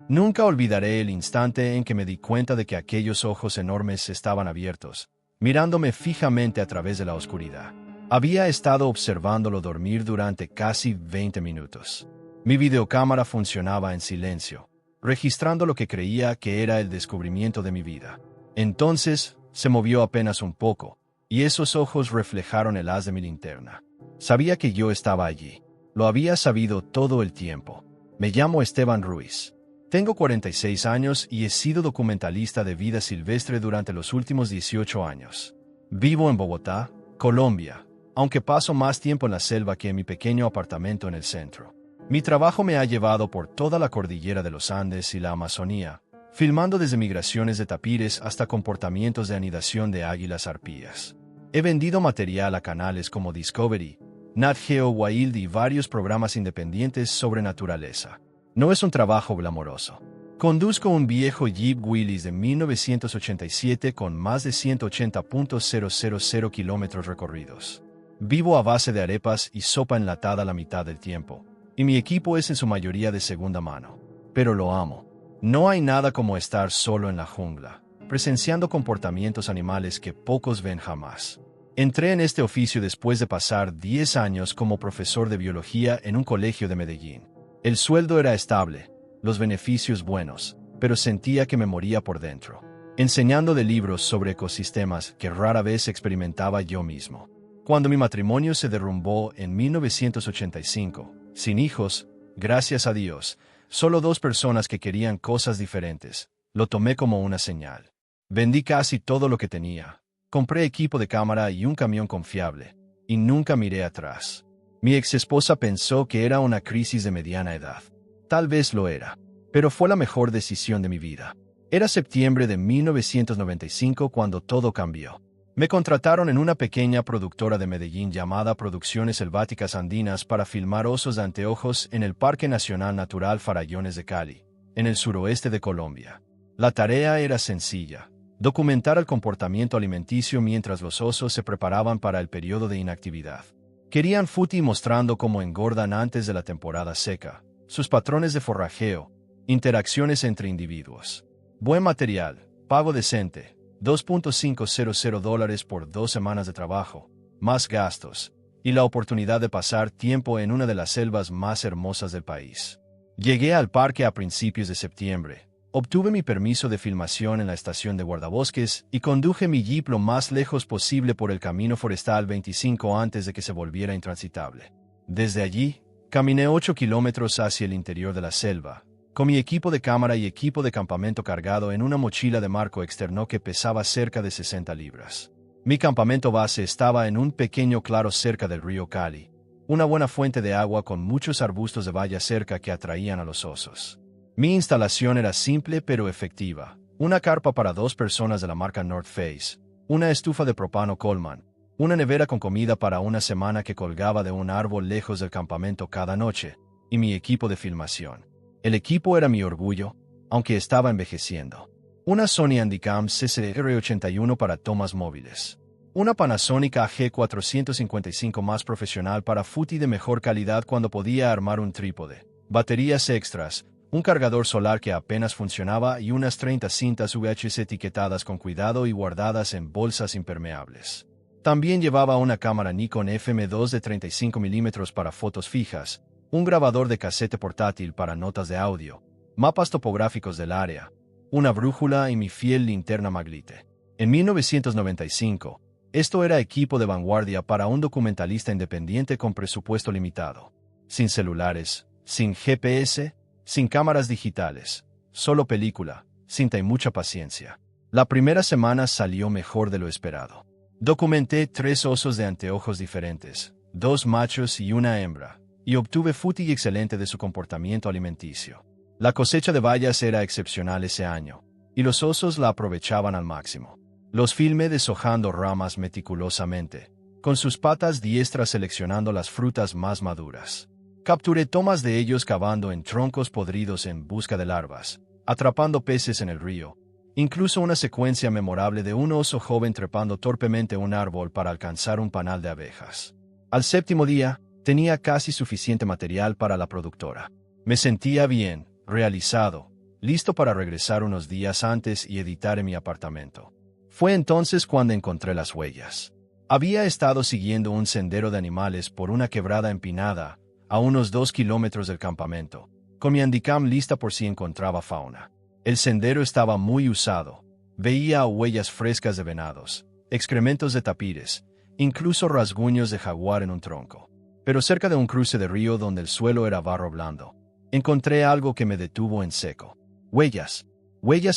Nunca olvidaré el instante en que me di cuenta de que aquellos ojos enormes estaban abiertos, mirándome fijamente a través de la oscuridad. Había estado observándolo dormir durante casi 20 minutos. Mi videocámara funcionaba en silencio, registrando lo que creía que era el descubrimiento de mi vida. Entonces, se movió apenas un poco, y esos ojos reflejaron el haz de mi linterna. Sabía que yo estaba allí. Lo había sabido todo el tiempo. Me llamo Esteban Ruiz. Tengo 46 años y he sido documentalista de vida silvestre durante los últimos 18 años. Vivo en Bogotá, Colombia, aunque paso más tiempo en la selva que en mi pequeño apartamento en el centro. Mi trabajo me ha llevado por toda la cordillera de los Andes y la Amazonía, filmando desde migraciones de tapires hasta comportamientos de anidación de águilas arpías. He vendido material a canales como Discovery, Nat Geo Wild y varios programas independientes sobre naturaleza. No es un trabajo glamoroso. Conduzco un viejo Jeep Willys de 1987 con más de 180.000 kilómetros recorridos. Vivo a base de arepas y sopa enlatada la mitad del tiempo, y mi equipo es en su mayoría de segunda mano. Pero lo amo. No hay nada como estar solo en la jungla, presenciando comportamientos animales que pocos ven jamás. Entré en este oficio después de pasar 10 años como profesor de biología en un colegio de Medellín. El sueldo era estable, los beneficios buenos, pero sentía que me moría por dentro, enseñando de libros sobre ecosistemas que rara vez experimentaba yo mismo. Cuando mi matrimonio se derrumbó en 1985, sin hijos, gracias a Dios, solo 2 personas que querían cosas diferentes, lo tomé como una señal. Vendí casi todo lo que tenía. Compré equipo de cámara y un camión confiable, y nunca miré atrás. Mi exesposa pensó que era una crisis de mediana edad. Tal vez lo era, pero fue la mejor decisión de mi vida. Era septiembre de 1995 cuando todo cambió. Me contrataron en una pequeña productora de Medellín llamada Producciones Selváticas Andinas para filmar osos de anteojos en el Parque Nacional Natural Farallones de Cali, en el suroeste de Colombia. La tarea era sencilla: documentar el comportamiento alimenticio mientras los osos se preparaban para el periodo de inactividad. Querían footage mostrando cómo engordan antes de la temporada seca, sus patrones de forrajeo, interacciones entre individuos. Buen material, pago decente, $2.500 por 2 semanas de trabajo, más gastos, y la oportunidad de pasar tiempo en una de las selvas más hermosas del país. Llegué al parque a principios de septiembre. Obtuve mi permiso de filmación en la estación de guardabosques y conduje mi Jeep lo más lejos posible por el camino forestal 25 antes de que se volviera intransitable. Desde allí, caminé 8 kilómetros hacia el interior de la selva, con mi equipo de cámara y equipo de campamento cargado en una mochila de marco externo que pesaba cerca de 60 libras. Mi campamento base estaba en un pequeño claro cerca del río Cali, una buena fuente de agua con muchos arbustos de valla cerca que atraían a los osos. Mi instalación era simple pero efectiva: una carpa para 2 personas de la marca North Face, una estufa de propano Coleman, una nevera con comida para una semana que colgaba de un árbol lejos del campamento cada noche, y mi equipo de filmación. El equipo era mi orgullo, aunque estaba envejeciendo. Una Sony Handycam CCR81 para tomas móviles. Una Panasonic AG455 más profesional para footage de mejor calidad cuando podía armar un trípode. Baterías extras, un cargador solar que apenas funcionaba y unas 30 cintas VHS etiquetadas con cuidado y guardadas en bolsas impermeables. También llevaba una cámara Nikon FM2 de 35 mm para fotos fijas, un grabador de casete portátil para notas de audio, mapas topográficos del área, una brújula y mi fiel linterna Maglite. En 1995, esto era equipo de vanguardia para un documentalista independiente con presupuesto limitado. Sin celulares, sin GPS, sin cámaras digitales, solo película, cinta y mucha paciencia. La primera semana salió mejor de lo esperado. Documenté 3 osos de anteojos diferentes, 2 machos y una hembra, y obtuve footage excelente de su comportamiento alimenticio. La cosecha de bayas era excepcional ese año, y los osos la aprovechaban al máximo. Los filmé deshojando ramas meticulosamente, con sus patas diestras seleccionando las frutas más maduras. Capturé tomas de ellos cavando en troncos podridos en busca de larvas, atrapando peces en el río, incluso una secuencia memorable de un oso joven trepando torpemente un árbol para alcanzar un panal de abejas. Al 7º día, tenía casi suficiente material para la productora. Me sentía bien, realizado, listo para regresar unos días antes y editar en mi apartamento. Fue entonces cuando encontré las huellas. Había estado siguiendo un sendero de animales por una quebrada empinada, a unos 2 kilómetros del campamento, con mi Handycam lista por si encontraba fauna. El sendero estaba muy usado. Veía huellas frescas de venados, excrementos de tapires, incluso rasguños de jaguar en un tronco. Pero cerca de un cruce de río donde el suelo era barro blando, encontré algo que me detuvo en seco. Huellas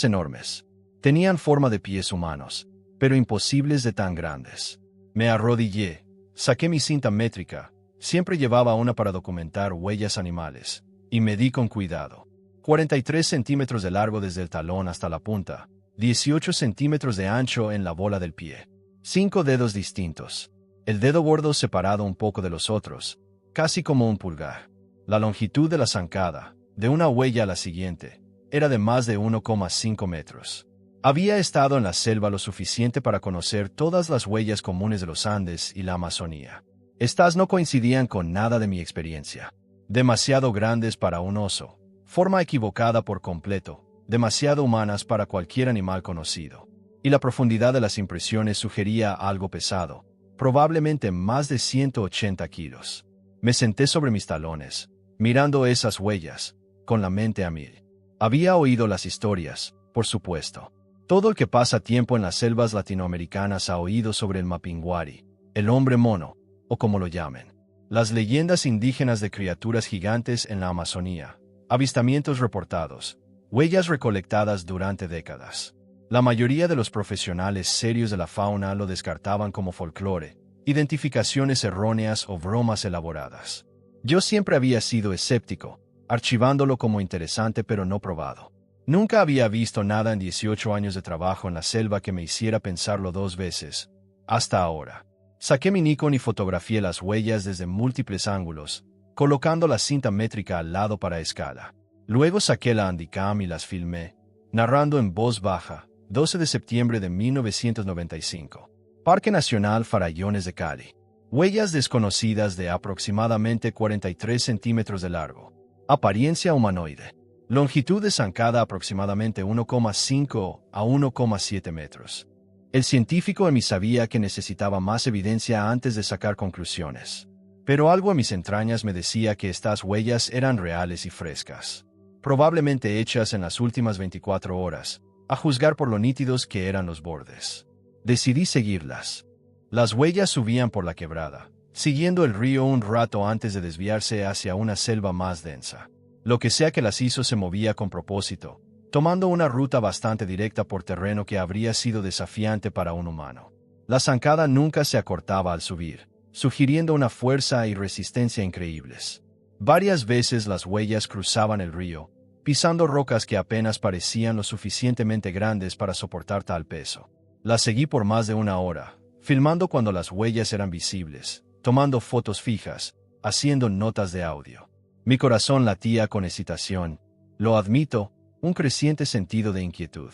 enormes. Tenían forma de pies humanos, pero imposibles de tan grandes. Me arrodillé, saqué mi cinta métrica, siempre llevaba una para documentar huellas animales, y medí con cuidado. 43 centímetros de largo desde el talón hasta la punta, 18 centímetros de ancho en la bola del pie. 5 dedos distintos. El dedo gordo separado un poco de los otros, casi como un pulgar. La longitud de la zancada, de una huella a la siguiente, era de más de 1,5 metros. Había estado en la selva lo suficiente para conocer todas las huellas comunes de los Andes y la Amazonía. Estas no coincidían con nada de mi experiencia. Demasiado grandes para un oso, forma equivocada por completo, demasiado humanas para cualquier animal conocido. Y la profundidad de las impresiones sugería algo pesado, probablemente más de 180 kilos. Me senté sobre mis talones, mirando esas huellas, con la mente a mil. Había oído las historias, por supuesto. Todo el que pasa tiempo en las selvas latinoamericanas ha oído sobre el Mapinguari, el hombre mono, o como lo llamen. Las leyendas indígenas de criaturas gigantes en la Amazonía, avistamientos reportados, huellas recolectadas durante décadas. La mayoría de los profesionales serios de la fauna lo descartaban como folclore, identificaciones erróneas o bromas elaboradas. Yo siempre había sido escéptico, archivándolo como interesante pero no probado. Nunca había visto nada en 18 años de trabajo en la selva que me hiciera pensarlo 2 veces. Hasta ahora. Saqué mi Nikon y fotografié las huellas desde múltiples ángulos, colocando la cinta métrica al lado para escala. Luego saqué la Handycam y las filmé, narrando en voz baja. 12 de septiembre de 1995. Parque Nacional Farallones de Cali. Huellas desconocidas de aproximadamente 43 centímetros de largo. Apariencia humanoide. Longitud de zancada aproximadamente 1,5 a 1,7 metros. El científico en mí sabía que necesitaba más evidencia antes de sacar conclusiones. Pero algo en mis entrañas me decía que estas huellas eran reales y frescas. Probablemente hechas en las últimas 24 horas, a juzgar por lo nítidos que eran los bordes. Decidí seguirlas. Las huellas subían por la quebrada, siguiendo el río un rato antes de desviarse hacia una selva más densa. Lo que sea que las hizo se movía con propósito, tomando una ruta bastante directa por terreno que habría sido desafiante para un humano. La zancada nunca se acortaba al subir, sugiriendo una fuerza y resistencia increíbles. Varias veces las huellas cruzaban el río, pisando rocas que apenas parecían lo suficientemente grandes para soportar tal peso. Las seguí por más de 1 hora, filmando cuando las huellas eran visibles, tomando fotos fijas, haciendo notas de audio. Mi corazón latía con excitación, lo admito, un creciente sentido de inquietud.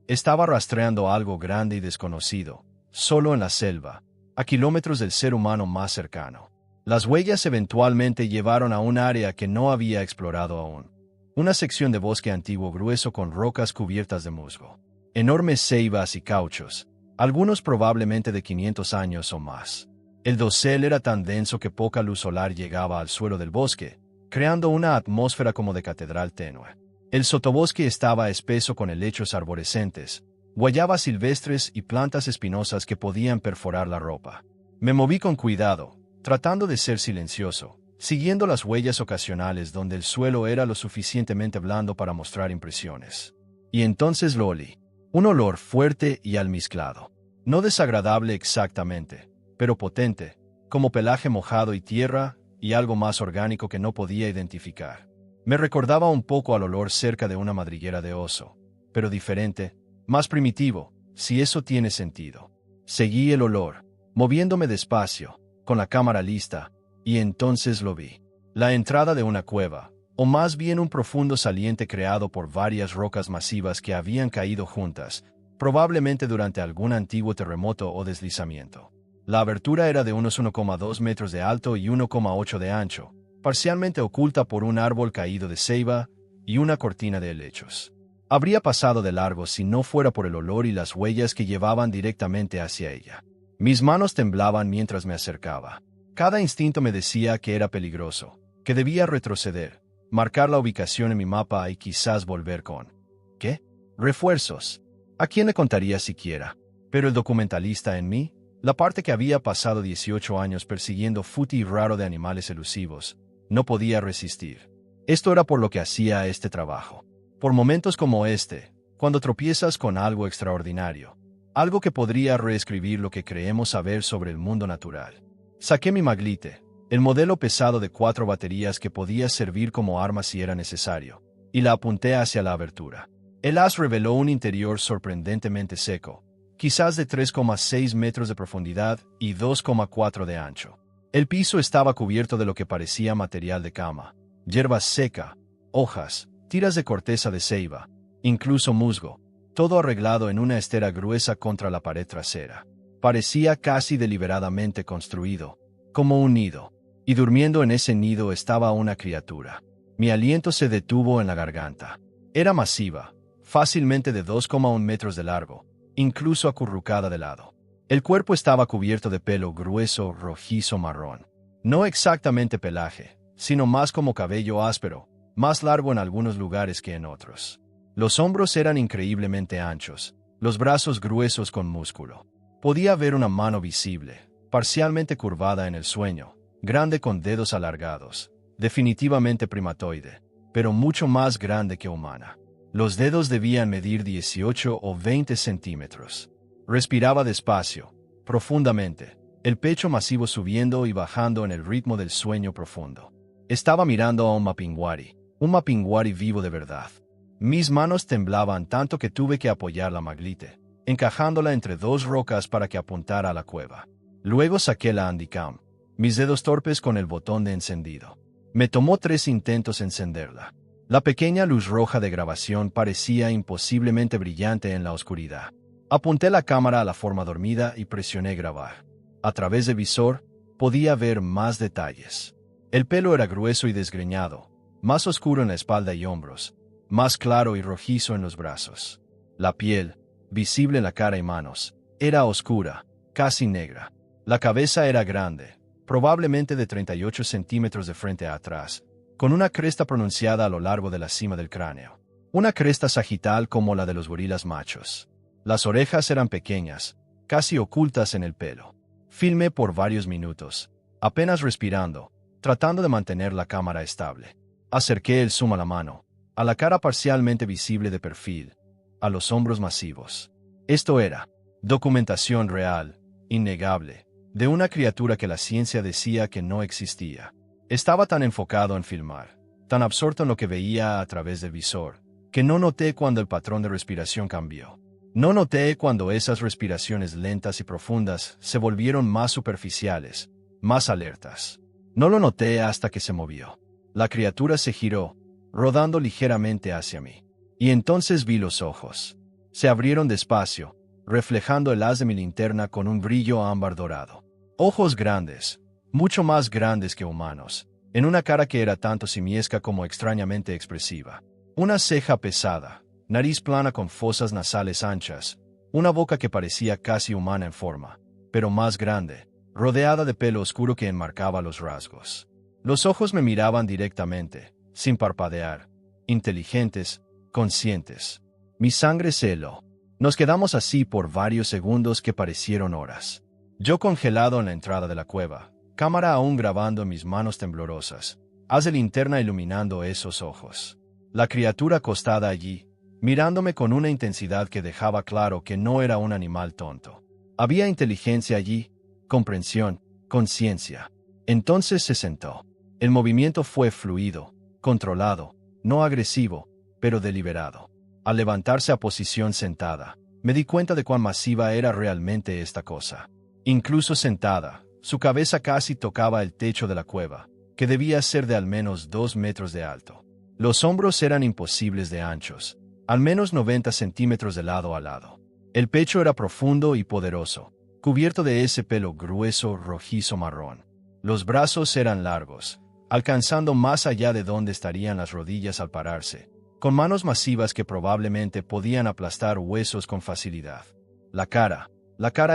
Estaba rastreando algo grande y desconocido, solo en la selva, a kilómetros del ser humano más cercano. Las huellas eventualmente llevaron a un área que no había explorado aún. Una sección de bosque antiguo grueso con rocas cubiertas de musgo. Enormes ceibas y cauchos, algunos probablemente de 500 años o más. El dosel era tan denso que poca luz solar llegaba al suelo del bosque, creando una atmósfera como de catedral tenue. El sotobosque estaba espeso con helechos arborescentes, guayabas silvestres y plantas espinosas que podían perforar la ropa. Me moví con cuidado, tratando de ser silencioso, siguiendo las huellas ocasionales donde el suelo era lo suficientemente blando para mostrar impresiones. Y entonces lo olí. Un olor fuerte y almizclado. No desagradable exactamente, pero potente, como pelaje mojado y tierra, y algo más orgánico que no podía identificar. Me recordaba un poco al olor cerca de una madriguera de oso, pero diferente, más primitivo, si eso tiene sentido. Seguí el olor, moviéndome despacio, con la cámara lista, y entonces lo vi. La entrada de una cueva, o más bien un profundo saliente creado por varias rocas masivas que habían caído juntas, probablemente durante algún antiguo terremoto o deslizamiento. La abertura era de unos 1,2 metros de alto y 1,8 de ancho, parcialmente oculta por un árbol caído de ceiba y una cortina de helechos. Habría pasado de largo si no fuera por el olor y las huellas que llevaban directamente hacia ella. Mis manos temblaban mientras me acercaba. Cada instinto me decía que era peligroso, que debía retroceder, marcar la ubicación en mi mapa y quizás volver con... ¿Qué? Refuerzos. ¿A quién le contaría siquiera? Pero el documentalista en mí, la parte que había pasado 18 años persiguiendo fútil y raro de animales elusivos, no podía resistir. Esto era por lo que hacía este trabajo. Por momentos como este, cuando tropiezas con algo extraordinario, algo que podría reescribir lo que creemos saber sobre el mundo natural. Saqué mi Maglite, el modelo pesado de 4 baterías que podía servir como arma si era necesario, y la apunté hacia la abertura. El haz reveló un interior sorprendentemente seco, quizás de 3,6 metros de profundidad y 2,4 de ancho. El piso estaba cubierto de lo que parecía material de cama, hierba seca, hojas, tiras de corteza de ceiba, incluso musgo, todo arreglado en una estera gruesa contra la pared trasera. Parecía casi deliberadamente construido, como un nido, y durmiendo en ese nido estaba una criatura. Mi aliento se detuvo en la garganta. Era masiva, fácilmente de 2,1 metros de largo, incluso acurrucada de lado. El cuerpo estaba cubierto de pelo grueso, rojizo marrón. No exactamente pelaje, sino más como cabello áspero, más largo en algunos lugares que en otros. Los hombros eran increíblemente anchos, los brazos gruesos con músculo. Podía ver una mano visible, parcialmente curvada en el sueño, grande con dedos alargados, definitivamente primatoide, pero mucho más grande que humana. Los dedos debían medir 18 o 20 centímetros. Respiraba despacio, profundamente, el pecho masivo subiendo y bajando en el ritmo del sueño profundo. Estaba mirando a un mapinguari vivo de verdad. Mis manos temblaban tanto que tuve que apoyar la Maglite, encajándola entre 2 rocas para que apuntara a la cueva. Luego saqué la Handycam, mis dedos torpes con el botón de encendido. Me tomó 3 intentos encenderla. La pequeña luz roja de grabación parecía imposiblemente brillante en la oscuridad. Apunté la cámara a la forma dormida y presioné grabar. A través del visor, podía ver más detalles. El pelo era grueso y desgreñado, más oscuro en la espalda y hombros, más claro y rojizo en los brazos. La piel, visible en la cara y manos, era oscura, casi negra. La cabeza era grande, probablemente de 38 centímetros de frente a atrás, con una cresta pronunciada a lo largo de la cima del cráneo. Una cresta sagital como la de los gorilas machos. Las orejas eran pequeñas, casi ocultas en el pelo. Filmé por varios minutos, apenas respirando, tratando de mantener la cámara estable. Acerqué el zoom a la mano, a la cara parcialmente visible de perfil, a los hombros masivos. Esto era documentación real, innegable, de una criatura que la ciencia decía que no existía. Estaba tan enfocado en filmar, tan absorto en lo que veía a través del visor, que no noté cuando el patrón de respiración cambió. No noté cuando esas respiraciones lentas y profundas se volvieron más superficiales, más alertas. No lo noté hasta que se movió. La criatura se giró, rodando ligeramente hacia mí. Y entonces vi los ojos. Se abrieron despacio, reflejando el haz de mi linterna con un brillo ámbar dorado. Ojos grandes, mucho más grandes que humanos, en una cara que era tanto simiesca como extrañamente expresiva. Una ceja pesada, nariz plana con fosas nasales anchas, una boca que parecía casi humana en forma, pero más grande, rodeada de pelo oscuro que enmarcaba los rasgos. Los ojos me miraban directamente, sin parpadear, inteligentes, conscientes. Mi sangre se heló. Nos quedamos así por varios segundos que parecieron horas. Yo congelado en la entrada de la cueva, cámara aún grabando en mis manos temblorosas, haz de linterna iluminando esos ojos. La criatura acostada allí, mirándome con una intensidad que dejaba claro que no era un animal tonto. Había inteligencia allí, comprensión, conciencia. Entonces se sentó. El movimiento fue fluido, controlado, no agresivo, pero deliberado. Al levantarse a posición sentada, me di cuenta de cuán masiva era realmente esta cosa. Incluso sentada, su cabeza casi tocaba el techo de la cueva, que debía ser de al menos 2 metros de alto. Los hombros eran imposibles de anchos, al menos 90 centímetros de lado a lado. El pecho era profundo y poderoso, cubierto de ese pelo grueso rojizo marrón. Los brazos eran largos, alcanzando más allá de donde estarían las rodillas al pararse, con manos masivas que probablemente podían aplastar huesos con facilidad. La cara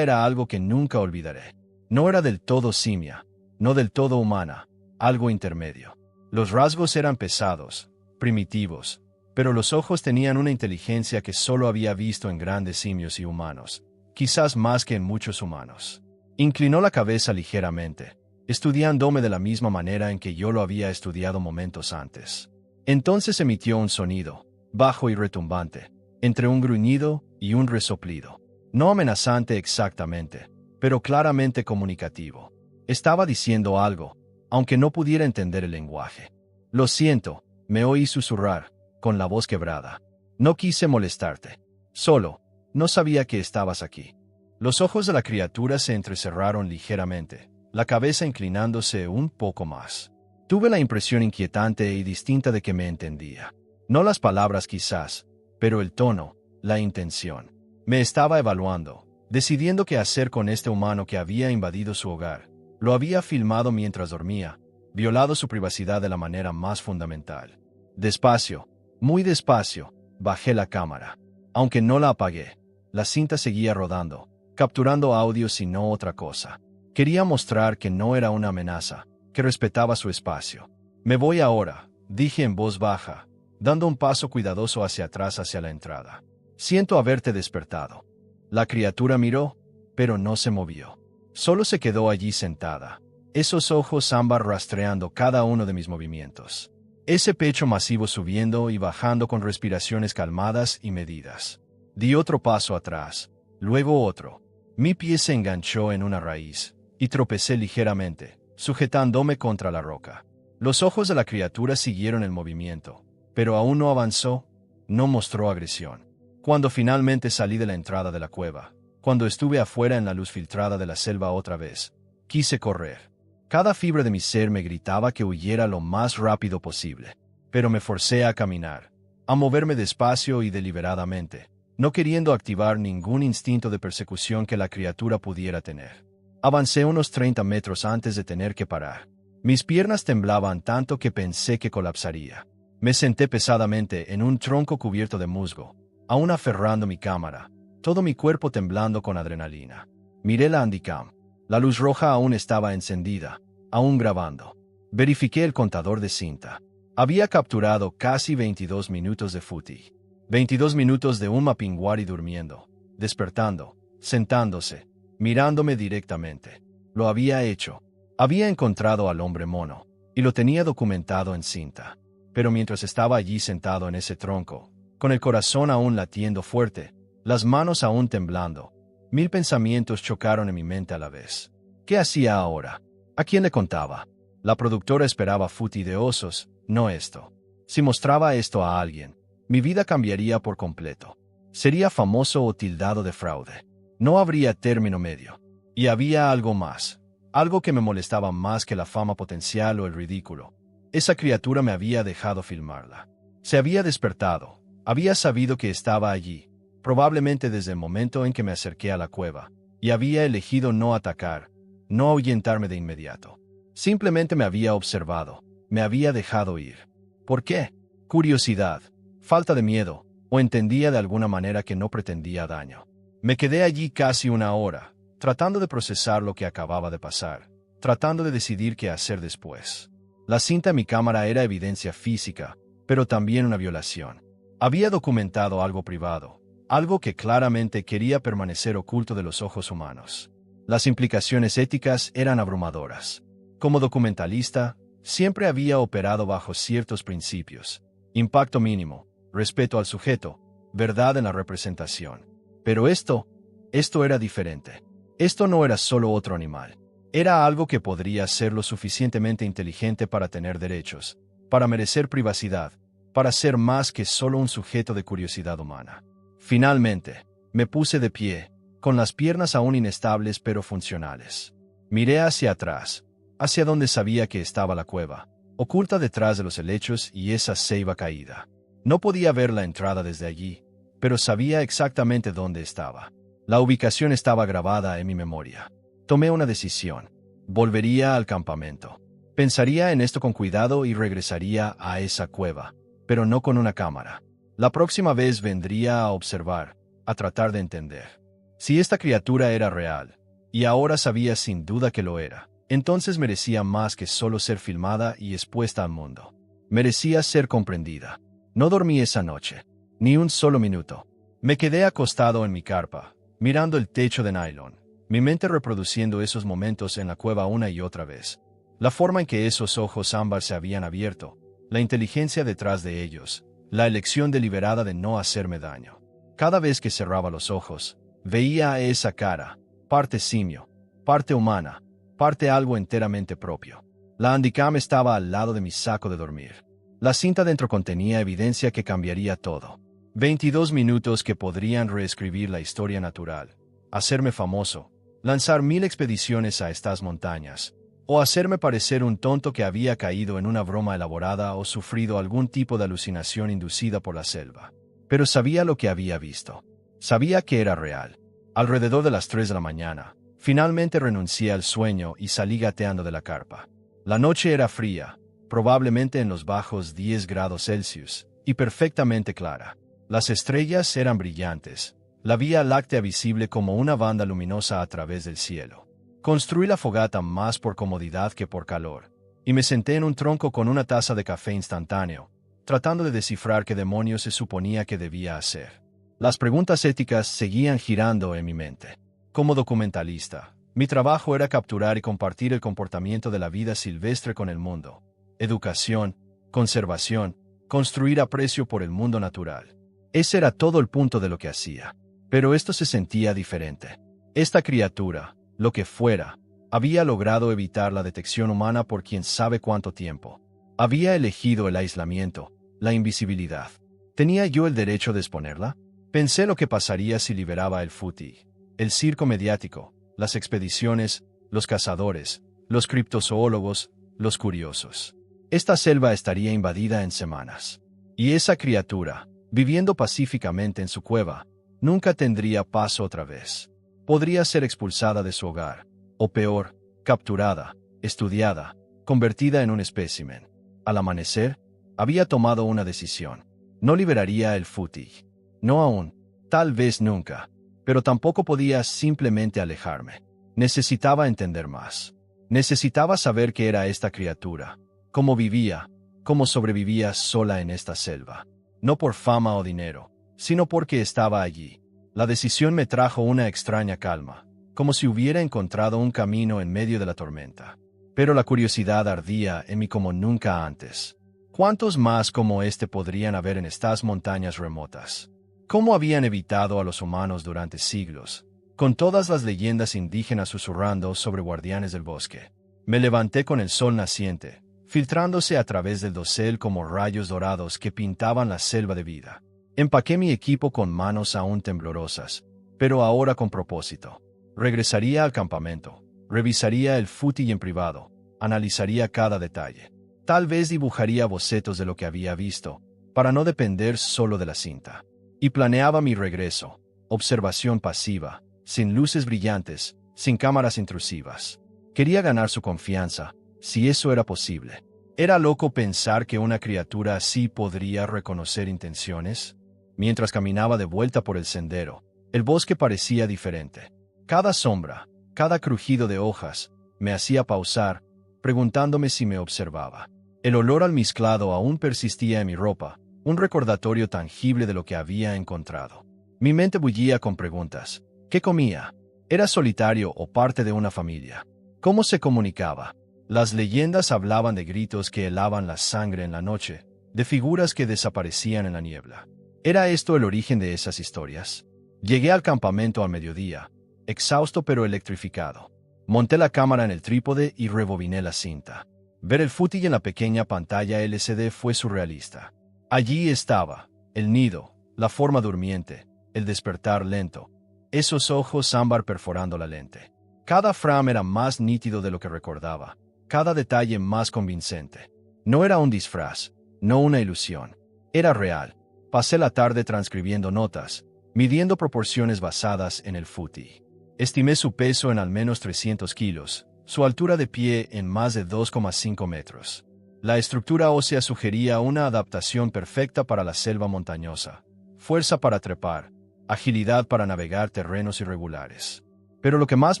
era algo que nunca olvidaré. No era del todo simia, no del todo humana, algo intermedio. Los rasgos eran pesados, primitivos, pero los ojos tenían una inteligencia que solo había visto en grandes simios y humanos, quizás más que en muchos humanos. Inclinó la cabeza ligeramente, estudiándome de la misma manera en que yo lo había estudiado momentos antes. Entonces emitió un sonido, bajo y retumbante, entre un gruñido y un resoplido. No amenazante exactamente, pero claramente comunicativo. Estaba diciendo algo, aunque no pudiera entender el lenguaje. Lo siento, me oí susurrar, con la voz quebrada. No quise molestarte. Solo, no sabía que estabas aquí. Los ojos de la criatura se entrecerraron ligeramente, la cabeza inclinándose un poco más. Tuve la impresión inquietante y distinta de que me entendía. No las palabras quizás, pero el tono, la intención. Me estaba evaluando, decidiendo qué hacer con este humano que había invadido su hogar. Lo había filmado mientras dormía, violado su privacidad de la manera más fundamental. Despacio, muy despacio, bajé la cámara. Aunque no la apagué, la cinta seguía rodando, capturando audios y no otra cosa. Quería mostrar que no era una amenaza, que respetaba su espacio. Me voy ahora, dije en voz baja, dando un paso cuidadoso hacia atrás hacia la entrada. Siento haberte despertado. La criatura miró, pero no se movió. Solo se quedó allí sentada, esos ojos ámbar rastreando cada uno de mis movimientos. Ese pecho masivo subiendo y bajando con respiraciones calmadas y medidas. Di otro paso atrás, luego otro. Mi pie se enganchó en una raíz, y tropecé ligeramente, sujetándome contra la roca. Los ojos de la criatura siguieron el movimiento, pero aún no avanzó, no mostró agresión. Cuando finalmente salí de la entrada de la cueva, cuando estuve afuera en la luz filtrada de la selva otra vez, quise correr. Cada fibra de mi ser me gritaba que huyera lo más rápido posible, pero me forcé a caminar, a moverme despacio y deliberadamente, no queriendo activar ningún instinto de persecución que la criatura pudiera tener. Avancé unos 30 metros antes de tener que parar. Mis piernas temblaban tanto que pensé que colapsaría. Me senté pesadamente en un tronco cubierto de musgo, aún aferrando mi cámara, todo mi cuerpo temblando con adrenalina. Miré la Handycam. La luz roja aún estaba encendida, aún grabando. Verifiqué el contador de cinta. Había capturado casi 22 minutos de footage. 22 minutos de un Mapinguari durmiendo, despertando, sentándose, mirándome directamente. Lo había hecho. Había encontrado al hombre mono, y lo tenía documentado en cinta. Pero mientras estaba allí sentado en ese tronco, con el corazón aún latiendo fuerte, las manos aún temblando, 1000 pensamientos chocaron en mi mente a la vez. ¿Qué hacía ahora? ¿A quién le contaba? La productora esperaba footage de osos, no esto. Si mostraba esto a alguien, mi vida cambiaría por completo. Sería famoso o tildado de fraude. No habría término medio. Y había algo más. Algo que me molestaba más que la fama potencial o el ridículo. Esa criatura me había dejado filmarla. Se había despertado. Había sabido que estaba allí, probablemente desde el momento en que me acerqué a la cueva, y había elegido no atacar, no ahuyentarme de inmediato. Simplemente me había observado, me había dejado ir. ¿Por qué? Curiosidad, falta de miedo, o entendía de alguna manera que no pretendía daño. Me quedé allí casi una hora, tratando de procesar lo que acababa de pasar, tratando de decidir qué hacer después. La cinta en mi cámara era evidencia física, pero también una violación. Había documentado algo privado, algo que claramente quería permanecer oculto de los ojos humanos. Las implicaciones éticas eran abrumadoras. Como documentalista, siempre había operado bajo ciertos principios: impacto mínimo, respeto al sujeto, verdad en la representación. Pero esto era diferente. Esto no era solo otro animal. Era algo que podría ser lo suficientemente inteligente para tener derechos, para merecer privacidad, para ser más que solo un sujeto de curiosidad humana. Finalmente, me puse de pie, con las piernas aún inestables pero funcionales. Miré hacia atrás, hacia donde sabía que estaba la cueva, oculta detrás de los helechos y esa ceiba caída. No podía ver la entrada desde allí, pero sabía exactamente dónde estaba. La ubicación estaba grabada en mi memoria. Tomé una decisión. Volvería al campamento. Pensaría en esto con cuidado y regresaría a esa cueva. pero no con una cámara. La próxima vez vendría a observar, a tratar de entender. Si esta criatura era real, y ahora sabía sin duda que lo era, entonces merecía más que solo ser filmada y expuesta al mundo. Merecía ser comprendida. No dormí esa noche, ni un solo minuto. Me quedé acostado en mi carpa, mirando el techo de nylon, mi mente reproduciendo esos momentos en la cueva una y otra vez. La forma en que esos ojos ámbar se habían abierto, la inteligencia detrás de ellos, la elección deliberada de no hacerme daño. Cada vez que cerraba los ojos, veía a esa cara, parte simio, parte humana, parte algo enteramente propio. La handicam estaba al lado de mi saco de dormir. La cinta dentro contenía evidencia que cambiaría todo. 22 minutos que podrían reescribir la historia natural, hacerme famoso, lanzar 1000 expediciones a estas montañas, o hacerme parecer un tonto que había caído en una broma elaborada o sufrido algún tipo de alucinación inducida por la selva. Pero sabía lo que había visto. Sabía que era real. Alrededor de las 3 de la mañana, finalmente renuncié al sueño y salí gateando de la carpa. La noche era fría, probablemente en los bajos 10 grados Celsius, y perfectamente clara. Las estrellas eran brillantes, la Vía Láctea visible como una banda luminosa a través del cielo. Construí la fogata más por comodidad que por calor, y me senté en un tronco con una taza de café instantáneo, tratando de descifrar qué demonios se suponía que debía hacer. Las preguntas éticas seguían girando en mi mente. Como documentalista, mi trabajo era capturar y compartir el comportamiento de la vida silvestre con el mundo. Educación, conservación, construir aprecio por el mundo natural. Ese era todo el punto de lo que hacía. Pero esto se sentía diferente. Esta criatura, lo que fuera, había logrado evitar la detección humana por quién sabe cuánto tiempo. Había elegido el aislamiento, la invisibilidad. ¿Tenía yo el derecho de exponerla? Pensé lo que pasaría si liberaba el footage, el circo mediático, las expediciones, los cazadores, los criptozoólogos, los curiosos. Esta selva estaría invadida en semanas. Y esa criatura, viviendo pacíficamente en su cueva, nunca tendría paso otra vez. Podría ser expulsada de su hogar, o peor, capturada, estudiada, convertida en un espécimen. Al amanecer, había tomado una decisión. No liberaría el footage. No aún, tal vez nunca, pero tampoco podía simplemente alejarme. Necesitaba entender más. Necesitaba saber qué era esta criatura, cómo vivía, cómo sobrevivía sola en esta selva. No por fama o dinero, sino porque estaba allí. La decisión me trajo una extraña calma, como si hubiera encontrado un camino en medio de la tormenta. Pero la curiosidad ardía en mí como nunca antes. ¿Cuántos más como este podrían haber en estas montañas remotas? ¿Cómo habían evitado a los humanos durante siglos, con todas las leyendas indígenas susurrando sobre guardianes del bosque? Me levanté con el sol naciente, filtrándose a través del dosel como rayos dorados que pintaban la selva de vida. Empaqué mi equipo con manos aún temblorosas, pero ahora con propósito. Regresaría al campamento, revisaría el footage en privado, analizaría cada detalle. Tal vez dibujaría bocetos de lo que había visto, para no depender solo de la cinta. Y planeaba mi regreso, observación pasiva, sin luces brillantes, sin cámaras intrusivas. Quería ganar su confianza, si eso era posible. ¿Era loco pensar que una criatura así podría reconocer intenciones? Mientras caminaba de vuelta por el sendero, el bosque parecía diferente. Cada sombra, cada crujido de hojas, me hacía pausar, preguntándome si me observaba. El olor almizclado aún persistía en mi ropa, un recordatorio tangible de lo que había encontrado. Mi mente bullía con preguntas. ¿Qué comía? ¿Era solitario o parte de una familia? ¿Cómo se comunicaba? Las leyendas hablaban de gritos que helaban la sangre en la noche, de figuras que desaparecían en la niebla. ¿Era esto el origen de esas historias? Llegué al campamento al mediodía, exhausto pero electrificado. Monté la cámara en el trípode y rebobiné la cinta. Ver el footage en la pequeña pantalla LCD fue surrealista. Allí estaba, el nido, la forma durmiente, el despertar lento, esos ojos ámbar perforando la lente. Cada frame era más nítido de lo que recordaba, cada detalle más convincente. No era un disfraz, no una ilusión. Era real. Pasé la tarde transcribiendo notas, midiendo proporciones basadas en el footage. Estimé su peso en al menos 300 kilos, su altura de pie en más de 2,5 metros. La estructura ósea sugería una adaptación perfecta para la selva montañosa, fuerza para trepar, agilidad para navegar terrenos irregulares. Pero lo que más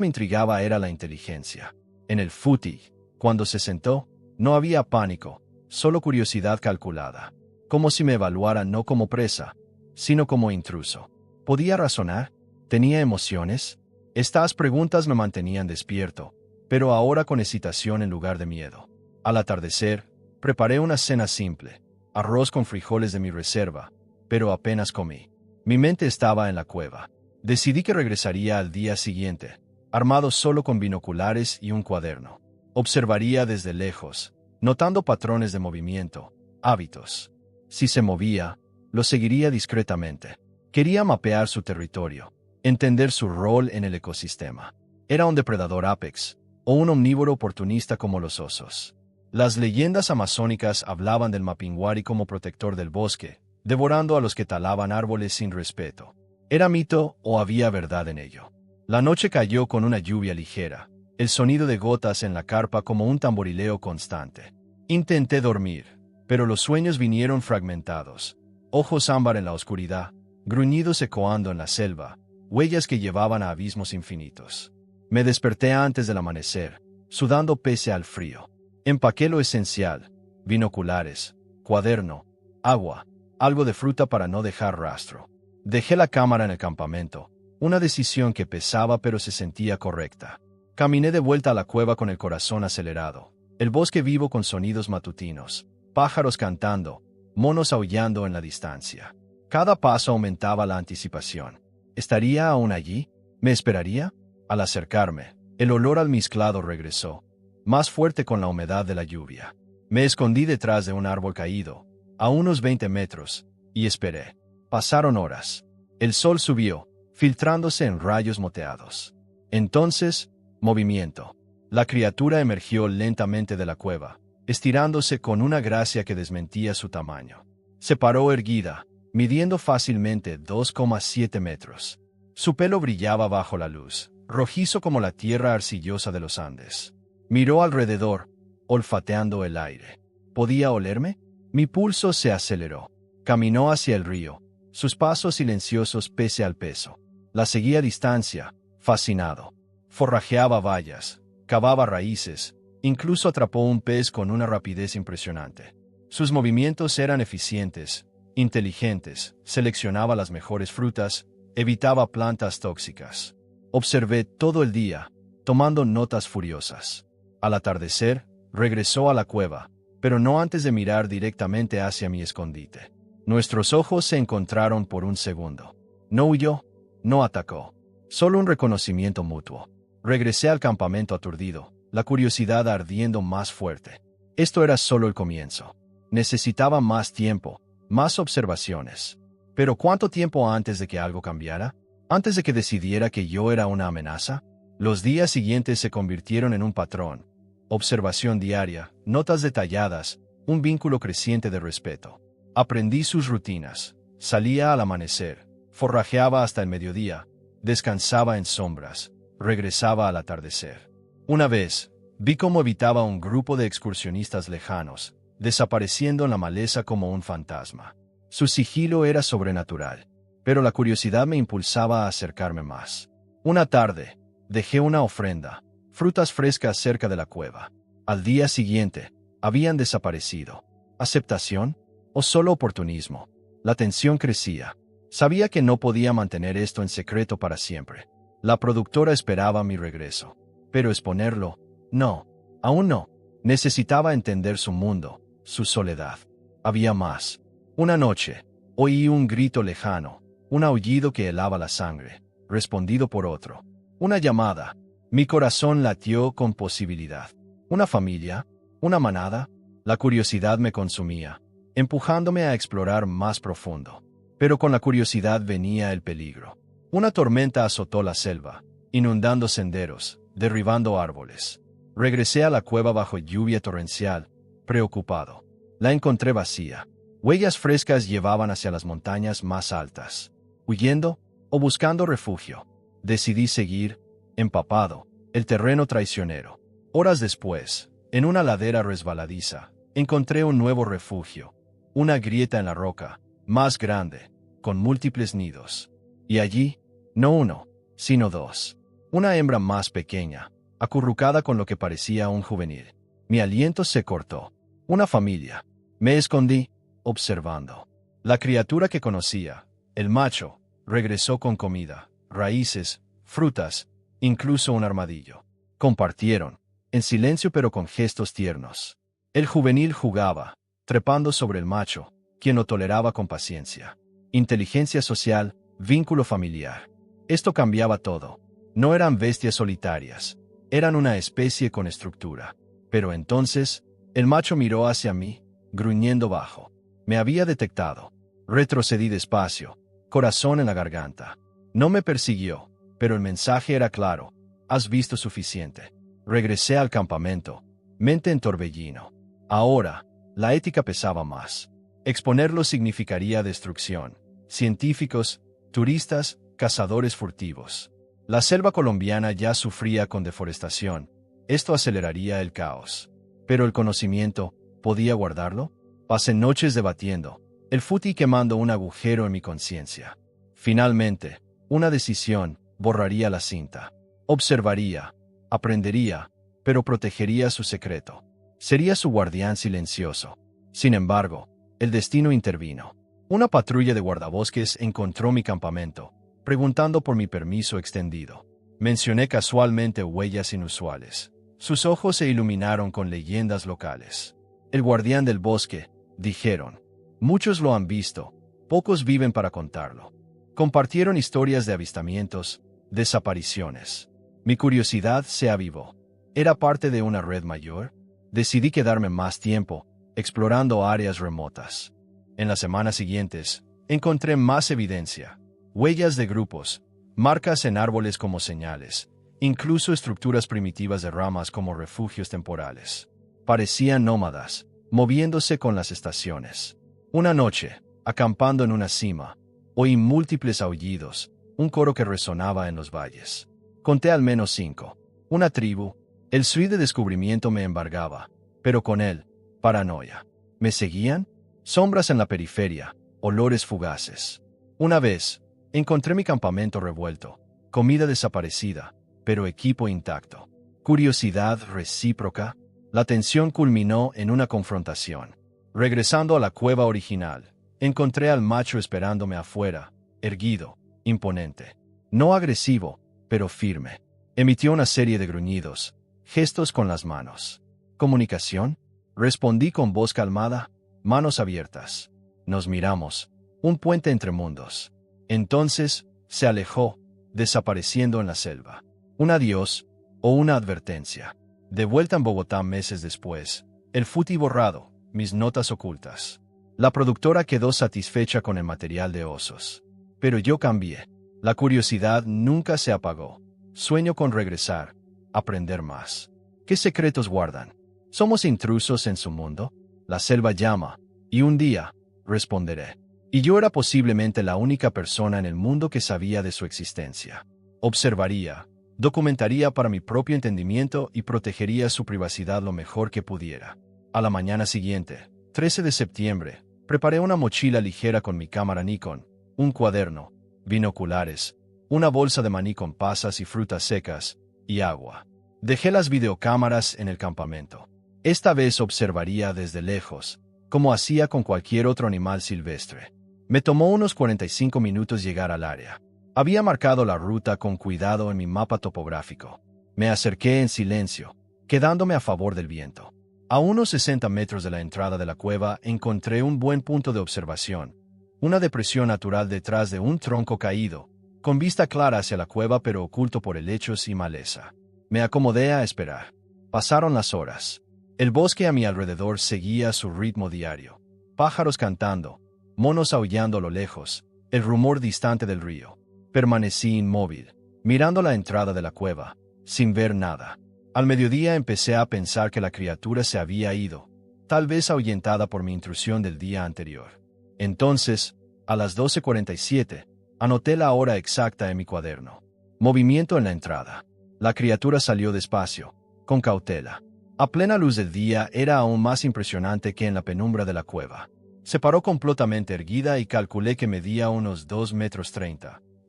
me intrigaba era la inteligencia. En el footing, cuando se sentó, no había pánico, solo curiosidad calculada, como si me evaluara no como presa, sino como intruso. ¿Podía razonar? ¿Tenía emociones? Estas preguntas me mantenían despierto, pero ahora con excitación en lugar de miedo. Al atardecer, preparé una cena simple, arroz con frijoles de mi reserva, pero apenas comí. Mi mente estaba en la cueva. Decidí que regresaría al día siguiente, armado solo con binoculares y un cuaderno. Observaría desde lejos, notando patrones de movimiento, hábitos. Si se movía, lo seguiría discretamente. Quería mapear su territorio, entender su rol en el ecosistema. ¿Era un depredador apex o un omnívoro oportunista como los osos? Las leyendas amazónicas hablaban del mapinguari como protector del bosque, devorando a los que talaban árboles sin respeto. ¿Era mito o había verdad en ello? La noche cayó con una lluvia ligera, el sonido de gotas en la carpa como un tamborileo constante. Intenté dormir, pero los sueños vinieron fragmentados. Ojos ámbar en la oscuridad, gruñidos ecoando en la selva, huellas que llevaban a abismos infinitos. Me desperté antes del amanecer, sudando pese al frío. Empaqué lo esencial: binoculares, cuaderno, agua, algo de fruta para no dejar rastro. Dejé la cámara en el campamento, una decisión que pesaba pero se sentía correcta. Caminé de vuelta a la cueva con el corazón acelerado. El bosque vivo con sonidos matutinos, pájaros cantando, monos aullando en la distancia. Cada paso aumentaba la anticipación. ¿Estaría aún allí? ¿Me esperaría? Al acercarme, el olor almizclado regresó, más fuerte con la humedad de la lluvia. Me escondí detrás de un árbol caído, a unos 20 metros, y esperé. Pasaron horas. El sol subió, filtrándose en rayos moteados. Entonces, movimiento. La criatura emergió lentamente de la cueva, estirándose con una gracia que desmentía su tamaño. Se paró erguida, midiendo fácilmente 2,7 metros. Su pelo brillaba bajo la luz, rojizo como la tierra arcillosa de los Andes. Miró alrededor, olfateando el aire. ¿Podía olerme? Mi pulso se aceleró. Caminó hacia el río, sus pasos silenciosos pese al peso. La seguí a distancia, fascinado. Forrajeaba vallas, cavaba raíces, incluso atrapó un pez con una rapidez impresionante. Sus movimientos eran eficientes, inteligentes, seleccionaba las mejores frutas, evitaba plantas tóxicas. Observé todo el día, tomando notas furiosas. Al atardecer, regresó a la cueva, pero no antes de mirar directamente hacia mi escondite. Nuestros ojos se encontraron por un segundo. No huyó, no atacó, solo un reconocimiento mutuo. Regresé al campamento aturdido, la curiosidad ardiendo más fuerte. Esto era solo el comienzo. Necesitaba más tiempo, más observaciones. Pero ¿cuánto tiempo antes de que algo cambiara? ¿Antes de que decidiera que yo era una amenaza? Los días siguientes se convirtieron en un patrón. Observación diaria, notas detalladas, un vínculo creciente de respeto. Aprendí sus rutinas. Salía al amanecer, forrajeaba hasta el mediodía, descansaba en sombras, regresaba al atardecer. Una vez, vi cómo evitaba un grupo de excursionistas lejanos, desapareciendo en la maleza como un fantasma. Su sigilo era sobrenatural, pero la curiosidad me impulsaba a acercarme más. Una tarde, dejé una ofrenda, frutas frescas cerca de la cueva. Al día siguiente, habían desaparecido. ¿Aceptación? ¿O solo oportunismo? La tensión crecía. Sabía que no podía mantener esto en secreto para siempre. La productora esperaba mi regreso. Pero exponerlo, no, aún no. Necesitaba entender su mundo, su soledad. Había más. Una noche, oí un grito lejano, un aullido que helaba la sangre, respondido por otro. Una llamada. Mi corazón latió con posibilidad. ¿Una familia? ¿Una manada? La curiosidad me consumía, empujándome a explorar más profundo. Pero con la curiosidad venía el peligro. Una tormenta azotó la selva, inundando senderos, derribando árboles. Regresé a la cueva bajo lluvia torrencial, preocupado. La encontré vacía. Huellas frescas llevaban hacia las montañas más altas. ¿Huyendo o buscando refugio? Decidí seguir, empapado, el terreno traicionero. Horas después, en una ladera resbaladiza, encontré un nuevo refugio, una grieta en la roca, más grande, con múltiples nidos. Y allí, no uno, sino dos. Una hembra más pequeña, acurrucada con lo que parecía un juvenil. Mi aliento se cortó. Una familia. Me escondí, observando. La criatura que conocía, el macho, regresó con comida, raíces, frutas, incluso un armadillo. Compartieron, en silencio pero con gestos tiernos. El juvenil jugaba, trepando sobre el macho, quien lo toleraba con paciencia. Inteligencia social, vínculo familiar. Esto cambiaba todo. No eran bestias solitarias, eran una especie con estructura. Pero entonces, el macho miró hacia mí, gruñendo bajo. Me había detectado. Retrocedí despacio, corazón en la garganta. No me persiguió, pero el mensaje era claro. Has visto suficiente. Regresé al campamento, mente en torbellino. Ahora, la ética pesaba más. Exponerlo significaría destrucción. Científicos, turistas, cazadores furtivos. La selva colombiana ya sufría con deforestación. Esto aceleraría el caos. Pero el conocimiento, ¿podía guardarlo? Pasé noches debatiendo, el fútil quemando un agujero en mi conciencia. Finalmente, una decisión borraría la cinta. Observaría, aprendería, pero protegería su secreto. Sería su guardián silencioso. Sin embargo, el destino intervino. Una patrulla de guardabosques encontró mi campamento, preguntando por mi permiso extendido. Mencioné casualmente huellas inusuales. Sus ojos se iluminaron con leyendas locales. El guardián del bosque, dijeron. Muchos lo han visto, pocos viven para contarlo. Compartieron historias de avistamientos, desapariciones. Mi curiosidad se avivó. ¿Era parte de una red mayor? Decidí quedarme más tiempo, explorando áreas remotas. En las semanas siguientes, encontré más evidencia. Huellas de grupos, marcas en árboles como señales, incluso estructuras primitivas de ramas como refugios temporales. Parecían nómadas, moviéndose con las estaciones. Una noche, acampando en una cima, oí múltiples aullidos, un coro que resonaba en los valles. Conté al menos 5. Una tribu. El suí de descubrimiento me embargaba, pero con él, paranoia. ¿Me seguían? Sombras en la periferia, olores fugaces. Una vez, encontré mi campamento revuelto, comida desaparecida, pero equipo intacto. Curiosidad recíproca. La tensión culminó en una confrontación. Regresando a la cueva original, encontré al macho esperándome afuera, erguido, imponente. No agresivo, pero firme. Emitió una serie de gruñidos, gestos con las manos. ¿Comunicación? Respondí con voz calmada, manos abiertas. Nos miramos, un puente entre mundos. Entonces, se alejó, desapareciendo en la selva. Un adiós, o una advertencia. De vuelta en Bogotá meses después, el footy borrado, mis notas ocultas. La productora quedó satisfecha con el material de osos. Pero yo cambié. La curiosidad nunca se apagó. Sueño con regresar, aprender más. ¿Qué secretos guardan? ¿Somos intrusos en su mundo? La selva llama, y un día, responderé. Y yo era posiblemente la única persona en el mundo que sabía de su existencia. Observaría, documentaría para mi propio entendimiento y protegería su privacidad lo mejor que pudiera. A la mañana siguiente, 13 de septiembre, preparé una mochila ligera con mi cámara Nikon, un cuaderno, binoculares, una bolsa de maní con pasas y frutas secas, y agua. Dejé las videocámaras en el campamento. Esta vez observaría desde lejos, como hacía con cualquier otro animal silvestre. Me tomó unos 45 minutos llegar al área. Había marcado la ruta con cuidado en mi mapa topográfico. Me acerqué en silencio, quedándome a favor del viento. A unos 60 metros de la entrada de la cueva encontré un buen punto de observación, una depresión natural detrás de un tronco caído, con vista clara hacia la cueva pero oculto por helechos y maleza. Me acomodé a esperar. Pasaron las horas. El bosque a mi alrededor seguía su ritmo diario. Pájaros cantando, monos aullando a lo lejos, el rumor distante del río. Permanecí inmóvil, mirando la entrada de la cueva, sin ver nada. Al mediodía empecé a pensar que la criatura se había ido, tal vez ahuyentada por mi intrusión del día anterior. Entonces, a las 12:47, anoté la hora exacta en mi cuaderno. Movimiento en la entrada. La criatura salió despacio, con cautela. A plena luz del día era aún más impresionante que en la penumbra de la cueva. Se paró completamente erguida y calculé que medía unos 2,30 metros,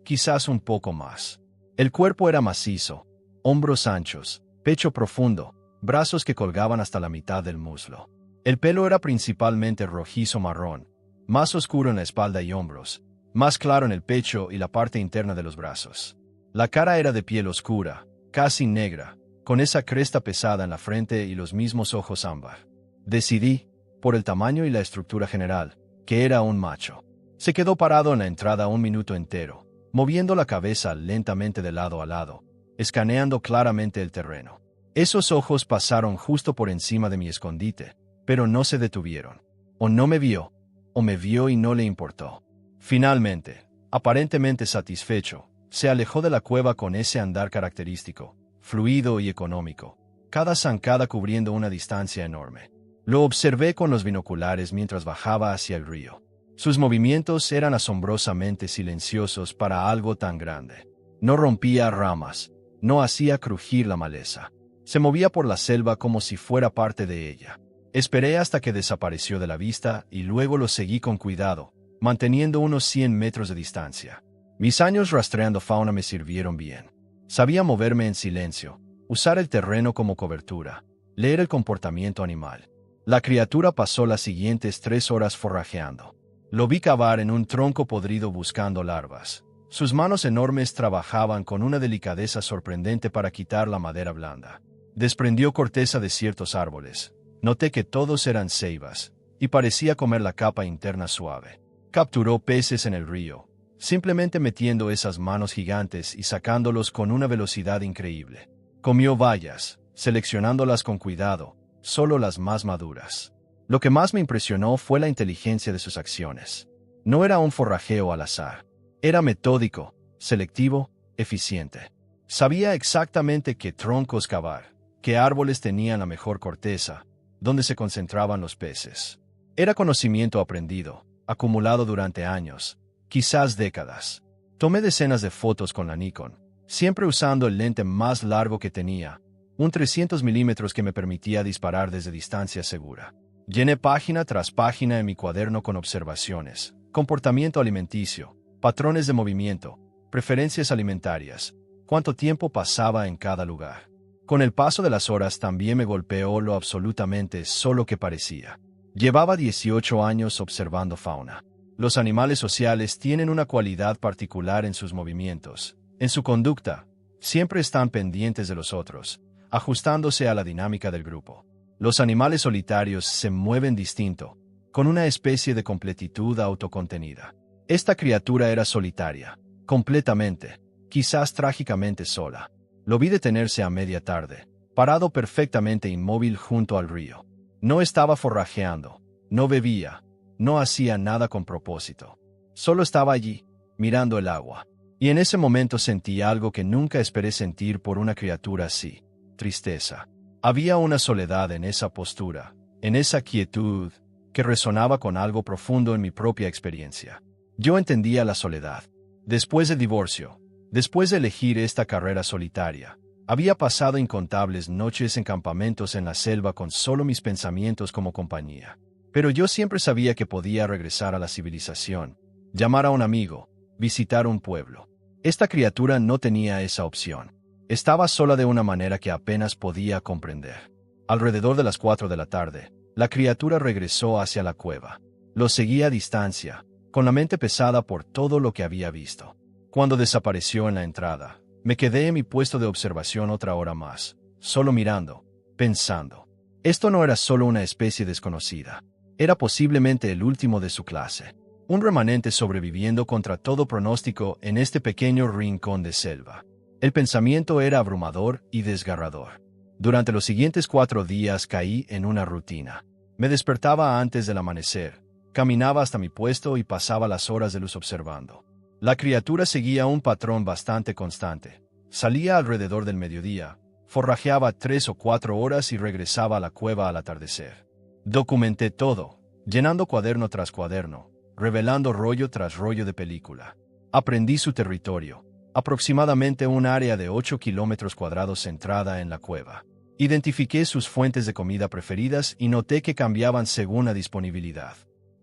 quizás un poco más. El cuerpo era macizo, hombros anchos, pecho profundo, brazos que colgaban hasta la mitad del muslo. El pelo era principalmente rojizo marrón, más oscuro en la espalda y hombros, más claro en el pecho y la parte interna de los brazos. La cara era de piel oscura, casi negra, con esa cresta pesada en la frente y los mismos ojos ámbar. Decidí, por el tamaño y la estructura general, que era un macho. Se quedó parado en la entrada un minuto entero, moviendo la cabeza lentamente de lado a lado, escaneando claramente el terreno. Esos ojos pasaron justo por encima de mi escondite, pero no se detuvieron. O no me vio, o me vio y no le importó. Finalmente, aparentemente satisfecho, se alejó de la cueva con ese andar característico, fluido y económico, cada zancada cubriendo una distancia enorme. Lo observé con los binoculares mientras bajaba hacia el río. Sus movimientos eran asombrosamente silenciosos para algo tan grande. No rompía ramas, no hacía crujir la maleza. Se movía por la selva como si fuera parte de ella. Esperé hasta que desapareció de la vista y luego lo seguí con cuidado, manteniendo unos 100 metros de distancia. Mis años rastreando fauna me sirvieron bien. Sabía moverme en silencio, usar el terreno como cobertura, leer el comportamiento animal. La criatura pasó las siguientes 3 horas forrajeando. Lo vi cavar en un tronco podrido buscando larvas. Sus manos enormes trabajaban con una delicadeza sorprendente para quitar la madera blanda. Desprendió corteza de ciertos árboles. Noté que todos eran ceibas, y parecía comer la capa interna suave. Capturó peces en el río, simplemente metiendo esas manos gigantes y sacándolos con una velocidad increíble. Comió bayas, seleccionándolas con cuidado, solo las más maduras. Lo que más me impresionó fue la inteligencia de sus acciones. No era un forrajeo al azar. Era metódico, selectivo, eficiente. Sabía exactamente qué troncos cavar, qué árboles tenían la mejor corteza, dónde se concentraban los peces. Era conocimiento aprendido, acumulado durante años, quizás décadas. Tomé decenas de fotos con la Nikon, siempre usando el lente más largo que tenía, un 300 milímetros que me permitía disparar desde distancia segura. Llené página tras página en mi cuaderno con observaciones, comportamiento alimenticio, patrones de movimiento, preferencias alimentarias, cuánto tiempo pasaba en cada lugar. Con el paso de las horas también me golpeó lo absolutamente solo que parecía. Llevaba 18 años observando fauna. Los animales sociales tienen una cualidad particular en sus movimientos, en su conducta. Siempre están pendientes de los otros, ajustándose a la dinámica del grupo. Los animales solitarios se mueven distinto, con una especie de completitud autocontenida. Esta criatura era solitaria, completamente, quizás trágicamente sola. Lo vi detenerse a media tarde, parado perfectamente inmóvil junto al río. No estaba forrajeando, no bebía, no hacía nada con propósito. Solo estaba allí, mirando el agua. Y en ese momento sentí algo que nunca esperé sentir por una criatura así: tristeza. Había una soledad en esa postura, en esa quietud, que resonaba con algo profundo en mi propia experiencia. Yo entendía la soledad. Después del divorcio, después de elegir esta carrera solitaria, había pasado incontables noches en campamentos en la selva con solo mis pensamientos como compañía. Pero yo siempre sabía que podía regresar a la civilización, llamar a un amigo, visitar un pueblo. Esta criatura no tenía esa opción. Estaba sola de una manera que apenas podía comprender. Alrededor de las 4 de la tarde, la criatura regresó hacia la cueva. Lo seguía a distancia, con la mente pesada por todo lo que había visto. Cuando desapareció en la entrada, me quedé en mi puesto de observación otra hora más, solo mirando, pensando. Esto no era solo una especie desconocida. Era posiblemente el último de su clase. Un remanente sobreviviendo contra todo pronóstico en este pequeño rincón de selva. El pensamiento era abrumador y desgarrador. Durante los siguientes 4 días caí en una rutina. Me despertaba antes del amanecer, caminaba hasta mi puesto y pasaba las horas de luz observando. La criatura seguía un patrón bastante constante. Salía alrededor del mediodía, forrajeaba 3 o 4 horas y regresaba a la cueva al atardecer. Documenté todo, llenando cuaderno tras cuaderno, revelando rollo tras rollo de película. Aprendí su territorio, aproximadamente un área de 8 kilómetros cuadrados centrada en la cueva. Identifiqué sus fuentes de comida preferidas y noté que cambiaban según la disponibilidad.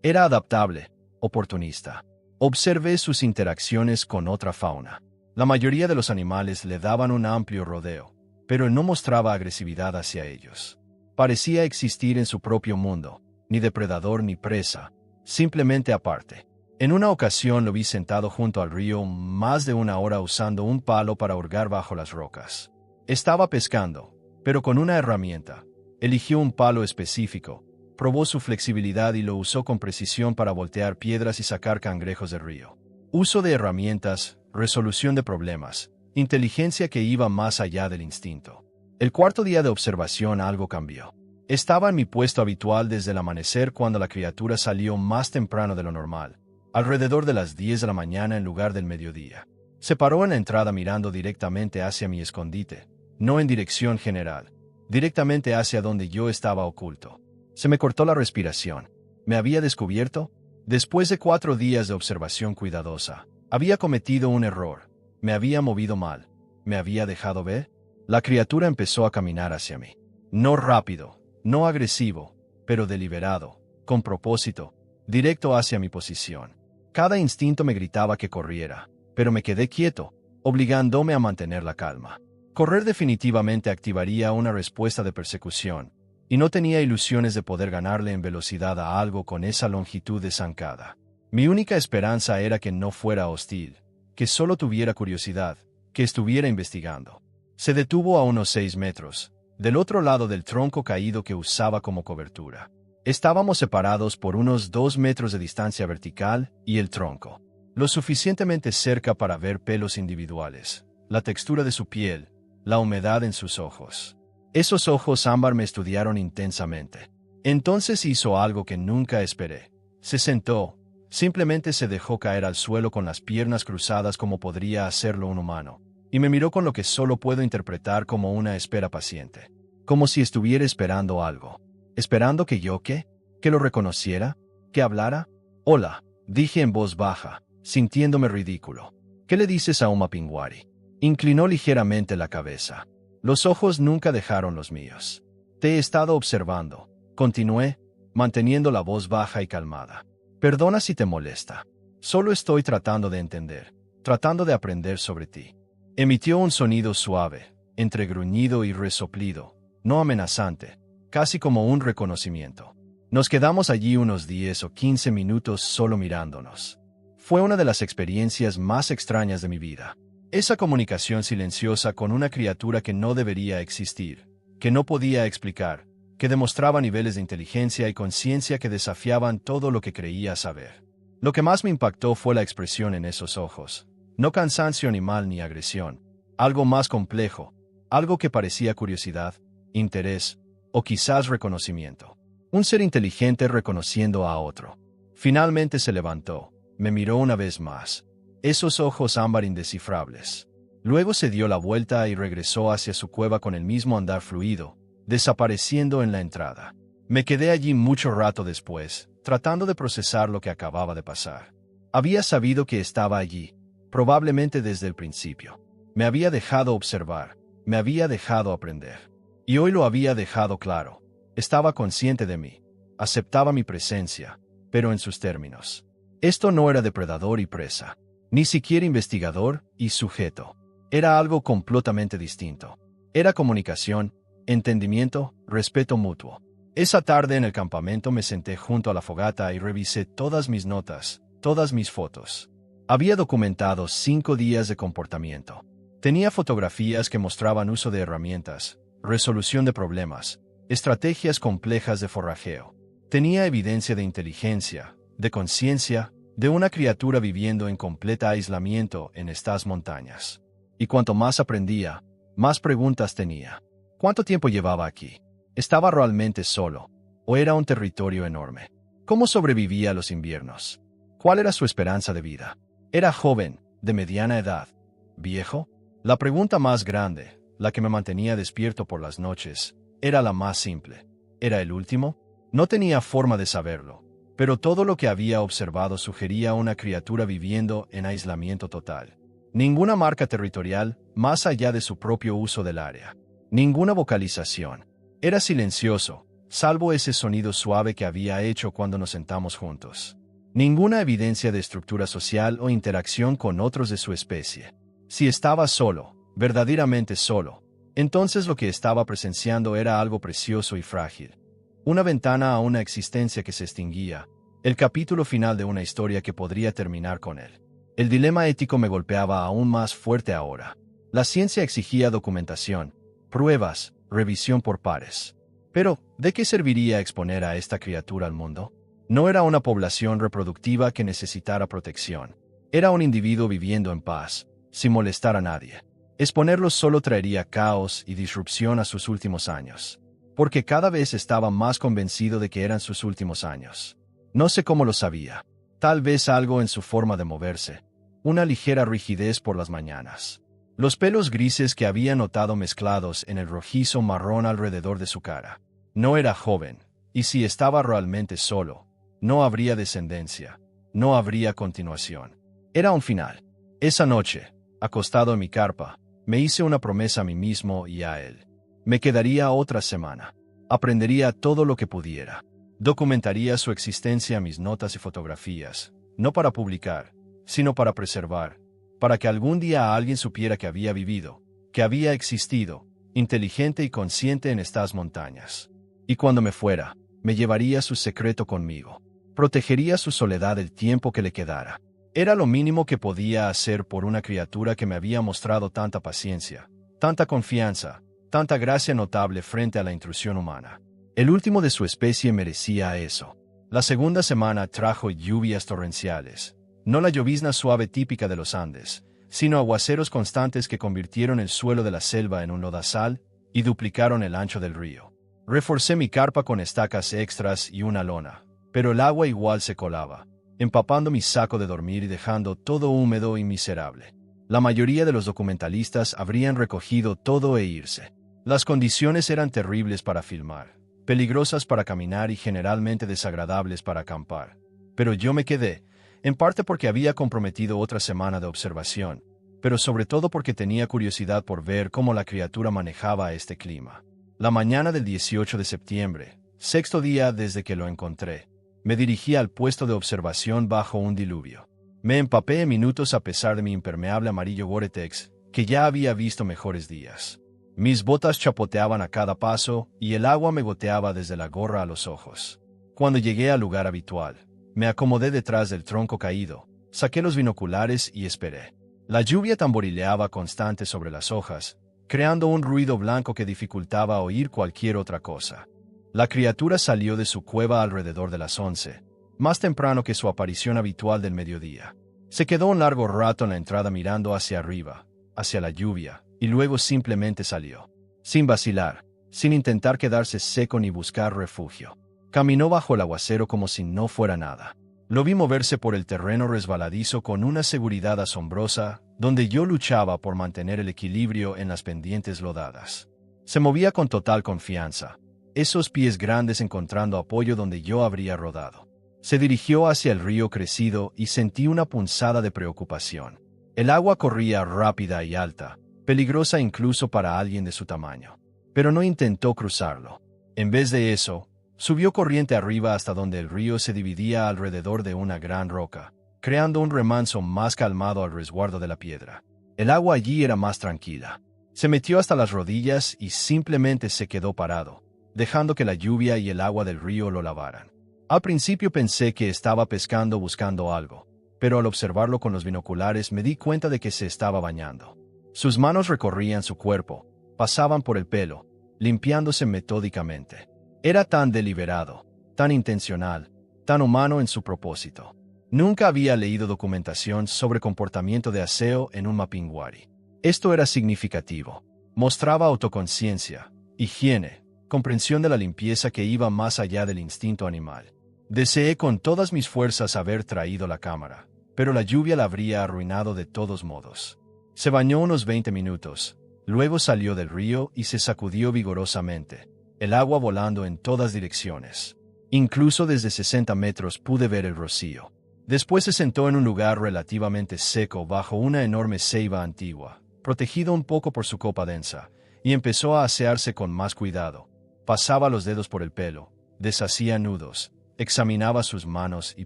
Era adaptable, oportunista. Observé sus interacciones con otra fauna. La mayoría de los animales le daban un amplio rodeo, pero él no mostraba agresividad hacia ellos. Parecía existir en su propio mundo, ni depredador ni presa, simplemente aparte. En una ocasión lo vi sentado junto al río más de una hora usando un palo para hurgar bajo las rocas. Estaba pescando, pero con una herramienta. Eligió un palo específico, probó su flexibilidad y lo usó con precisión para voltear piedras y sacar cangrejos del río. Uso de herramientas, resolución de problemas, inteligencia que iba más allá del instinto. El cuarto día de observación algo cambió. Estaba en mi puesto habitual desde el amanecer cuando la criatura salió más temprano de lo normal, alrededor de las 10 de la mañana en lugar del mediodía. Se paró en la entrada mirando directamente hacia mi escondite, no en dirección general, directamente hacia donde yo estaba oculto. Se me cortó la respiración. ¿Me había descubierto? Después de 4 días de observación cuidadosa, había cometido un error. Me había movido mal. ¿Me había dejado ver? La criatura empezó a caminar hacia mí. No rápido, no agresivo, pero deliberado, con propósito, directo hacia mi posición. Cada instinto me gritaba que corriera, pero me quedé quieto, obligándome a mantener la calma. Correr definitivamente activaría una respuesta de persecución, y no tenía ilusiones de poder ganarle en velocidad a algo con esa longitud de zancada. Mi única esperanza era que no fuera hostil, que solo tuviera curiosidad, que estuviera investigando. Se detuvo a unos 6 metros, del otro lado del tronco caído que usaba como cobertura. Estábamos separados por unos 2 metros de distancia vertical y el tronco, lo suficientemente cerca para ver pelos individuales, la textura de su piel, la humedad en sus ojos. Esos ojos ámbar me estudiaron intensamente. Entonces hizo algo que nunca esperé. Se sentó, simplemente se dejó caer al suelo con las piernas cruzadas como podría hacerlo un humano, y me miró con lo que solo puedo interpretar como una espera paciente. Como si estuviera esperando algo. ¿Esperando que yo qué? ¿Que lo reconociera? ¿Que hablara? Hola, dije en voz baja, sintiéndome ridículo. ¿Qué le dices a Uma Pingwari? Inclinó ligeramente la cabeza. Los ojos nunca dejaron los míos. Te he estado observando, continué, manteniendo la voz baja y calmada. Perdona si te molesta. Solo estoy tratando de entender, tratando de aprender sobre ti. Emitió un sonido suave, entre gruñido y resoplido, no amenazante, casi como un reconocimiento. Nos quedamos allí unos 10 o 15 minutos solo mirándonos. Fue una de las experiencias más extrañas de mi vida. Esa comunicación silenciosa con una criatura que no debería existir, que no podía explicar, que demostraba niveles de inteligencia y conciencia que desafiaban todo lo que creía saber. Lo que más me impactó fue la expresión en esos ojos. No cansancio animal ni agresión. Algo más complejo, algo que parecía curiosidad, interés, o quizás reconocimiento. Un ser inteligente reconociendo a otro. Finalmente se levantó, me miró una vez más. Esos ojos ámbar indescifrables. Luego se dio la vuelta y regresó hacia su cueva con el mismo andar fluido, desapareciendo en la entrada. Me quedé allí mucho rato después, tratando de procesar lo que acababa de pasar. Había sabido que estaba allí, probablemente desde el principio. Me había dejado observar, me había dejado aprender. Y hoy lo había dejado claro. Estaba consciente de mí, aceptaba mi presencia, pero en sus términos. Esto no era depredador y presa. Ni siquiera investigador y sujeto. Era algo completamente distinto. Era comunicación, entendimiento, respeto mutuo. Esa tarde en el campamento me senté junto a la fogata y revisé todas mis notas, todas mis fotos. Había documentado 5 días de comportamiento. Tenía fotografías que mostraban uso de herramientas, resolución de problemas, estrategias complejas de forrajeo. Tenía evidencia de inteligencia, de conciencia, de una criatura viviendo en completa aislamiento en estas montañas. Y cuanto más aprendía, más preguntas tenía. ¿Cuánto tiempo llevaba aquí? ¿Estaba realmente solo? ¿O era un territorio enorme? ¿Cómo sobrevivía a los inviernos? ¿Cuál era su esperanza de vida? ¿Era joven, de mediana edad? ¿Viejo? La pregunta más grande, la que me mantenía despierto por las noches, era la más simple. ¿Era el último? No tenía forma de saberlo. Pero todo lo que había observado sugería una criatura viviendo en aislamiento total. Ninguna marca territorial, más allá de su propio uso del área. Ninguna vocalización. Era silencioso, salvo ese sonido suave que había hecho cuando nos sentamos juntos. Ninguna evidencia de estructura social o interacción con otros de su especie. Si estaba solo, verdaderamente solo, entonces lo que estaba presenciando era algo precioso y frágil. Una ventana a una existencia que se extinguía, el capítulo final de una historia que podría terminar con él. El dilema ético me golpeaba aún más fuerte ahora. La ciencia exigía documentación, pruebas, revisión por pares. Pero, ¿de qué serviría exponer a esta criatura al mundo? No era una población reproductiva que necesitara protección. Era un individuo viviendo en paz, sin molestar a nadie. Exponerlos solo traería caos y disrupción a sus últimos años. Porque cada vez estaba más convencido de que eran sus últimos años. No sé cómo lo sabía. Tal vez algo en su forma de moverse. Una ligera rigidez por las mañanas. Los pelos grises que había notado mezclados en el rojizo marrón alrededor de su cara. No era joven, y si estaba realmente solo, no habría descendencia, no habría continuación. Era un final. Esa noche, acostado en mi carpa, me hice una promesa a mí mismo y a él. Me quedaría otra semana. Aprendería todo lo que pudiera. Documentaría su existencia en mis notas y fotografías, no para publicar, sino para preservar, para que algún día alguien supiera que había vivido, que había existido, inteligente y consciente en estas montañas. Y cuando me fuera, me llevaría su secreto conmigo. Protegería su soledad el tiempo que le quedara. Era lo mínimo que podía hacer por una criatura que me había mostrado tanta paciencia, tanta confianza, tanta gracia notable frente a la intrusión humana. El último de su especie merecía eso. La segunda semana trajo lluvias torrenciales. No la llovizna suave típica de los Andes, sino aguaceros constantes que convirtieron el suelo de la selva en un lodazal y duplicaron el ancho del río. Reforcé mi carpa con estacas extras y una lona, pero el agua igual se colaba, empapando mi saco de dormir y dejando todo húmedo y miserable. La mayoría de los documentalistas habrían recogido todo e irse. Las condiciones eran terribles para filmar, peligrosas para caminar y generalmente desagradables para acampar. Pero yo me quedé, en parte porque había comprometido otra semana de observación, pero sobre todo porque tenía curiosidad por ver cómo la criatura manejaba este clima. La mañana del 18 de septiembre, sexto día desde que lo encontré, me dirigí al puesto de observación bajo un diluvio. Me empapé en minutos a pesar de mi impermeable amarillo Gore-Tex, que ya había visto mejores días. Mis botas chapoteaban a cada paso y el agua me goteaba desde la gorra a los ojos. Cuando llegué al lugar habitual, me acomodé detrás del tronco caído, saqué los binoculares y esperé. La lluvia tamborileaba constante sobre las hojas, creando un ruido blanco que dificultaba oír cualquier otra cosa. La criatura salió de su cueva alrededor de las 11, más temprano que su aparición habitual del mediodía. Se quedó un largo rato en la entrada mirando hacia arriba, hacia la lluvia, y luego simplemente salió. Sin vacilar, sin intentar quedarse seco ni buscar refugio. Caminó bajo el aguacero como si no fuera nada. Lo vi moverse por el terreno resbaladizo con una seguridad asombrosa, donde yo luchaba por mantener el equilibrio en las pendientes lodadas. Se movía con total confianza, esos pies grandes encontrando apoyo donde yo habría rodado. Se dirigió hacia el río crecido y sentí una punzada de preocupación. El agua corría rápida y alta, peligrosa incluso para alguien de su tamaño. Pero no intentó cruzarlo. En vez de eso, subió corriente arriba hasta donde el río se dividía alrededor de una gran roca, creando un remanso más calmado al resguardo de la piedra. El agua allí era más tranquila. Se metió hasta las rodillas y simplemente se quedó parado, dejando que la lluvia y el agua del río lo lavaran. Al principio pensé que estaba pescando buscando algo, pero al observarlo con los binoculares me di cuenta de que se estaba bañando. Sus manos recorrían su cuerpo, pasaban por el pelo, limpiándose metódicamente. Era tan deliberado, tan intencional, tan humano en su propósito. Nunca había leído documentación sobre comportamiento de aseo en un mapinguari. Esto era significativo. Mostraba autoconciencia, higiene, comprensión de la limpieza que iba más allá del instinto animal. Deseé con todas mis fuerzas haber traído la cámara, pero la lluvia la habría arruinado de todos modos. Se bañó unos 20 minutos, luego salió del río y se sacudió vigorosamente, el agua volando en todas direcciones. Incluso desde 60 metros pude ver el rocío. Después se sentó en un lugar relativamente seco bajo una enorme ceiba antigua, protegido un poco por su copa densa, y empezó a asearse con más cuidado. Pasaba los dedos por el pelo, deshacía nudos, examinaba sus manos y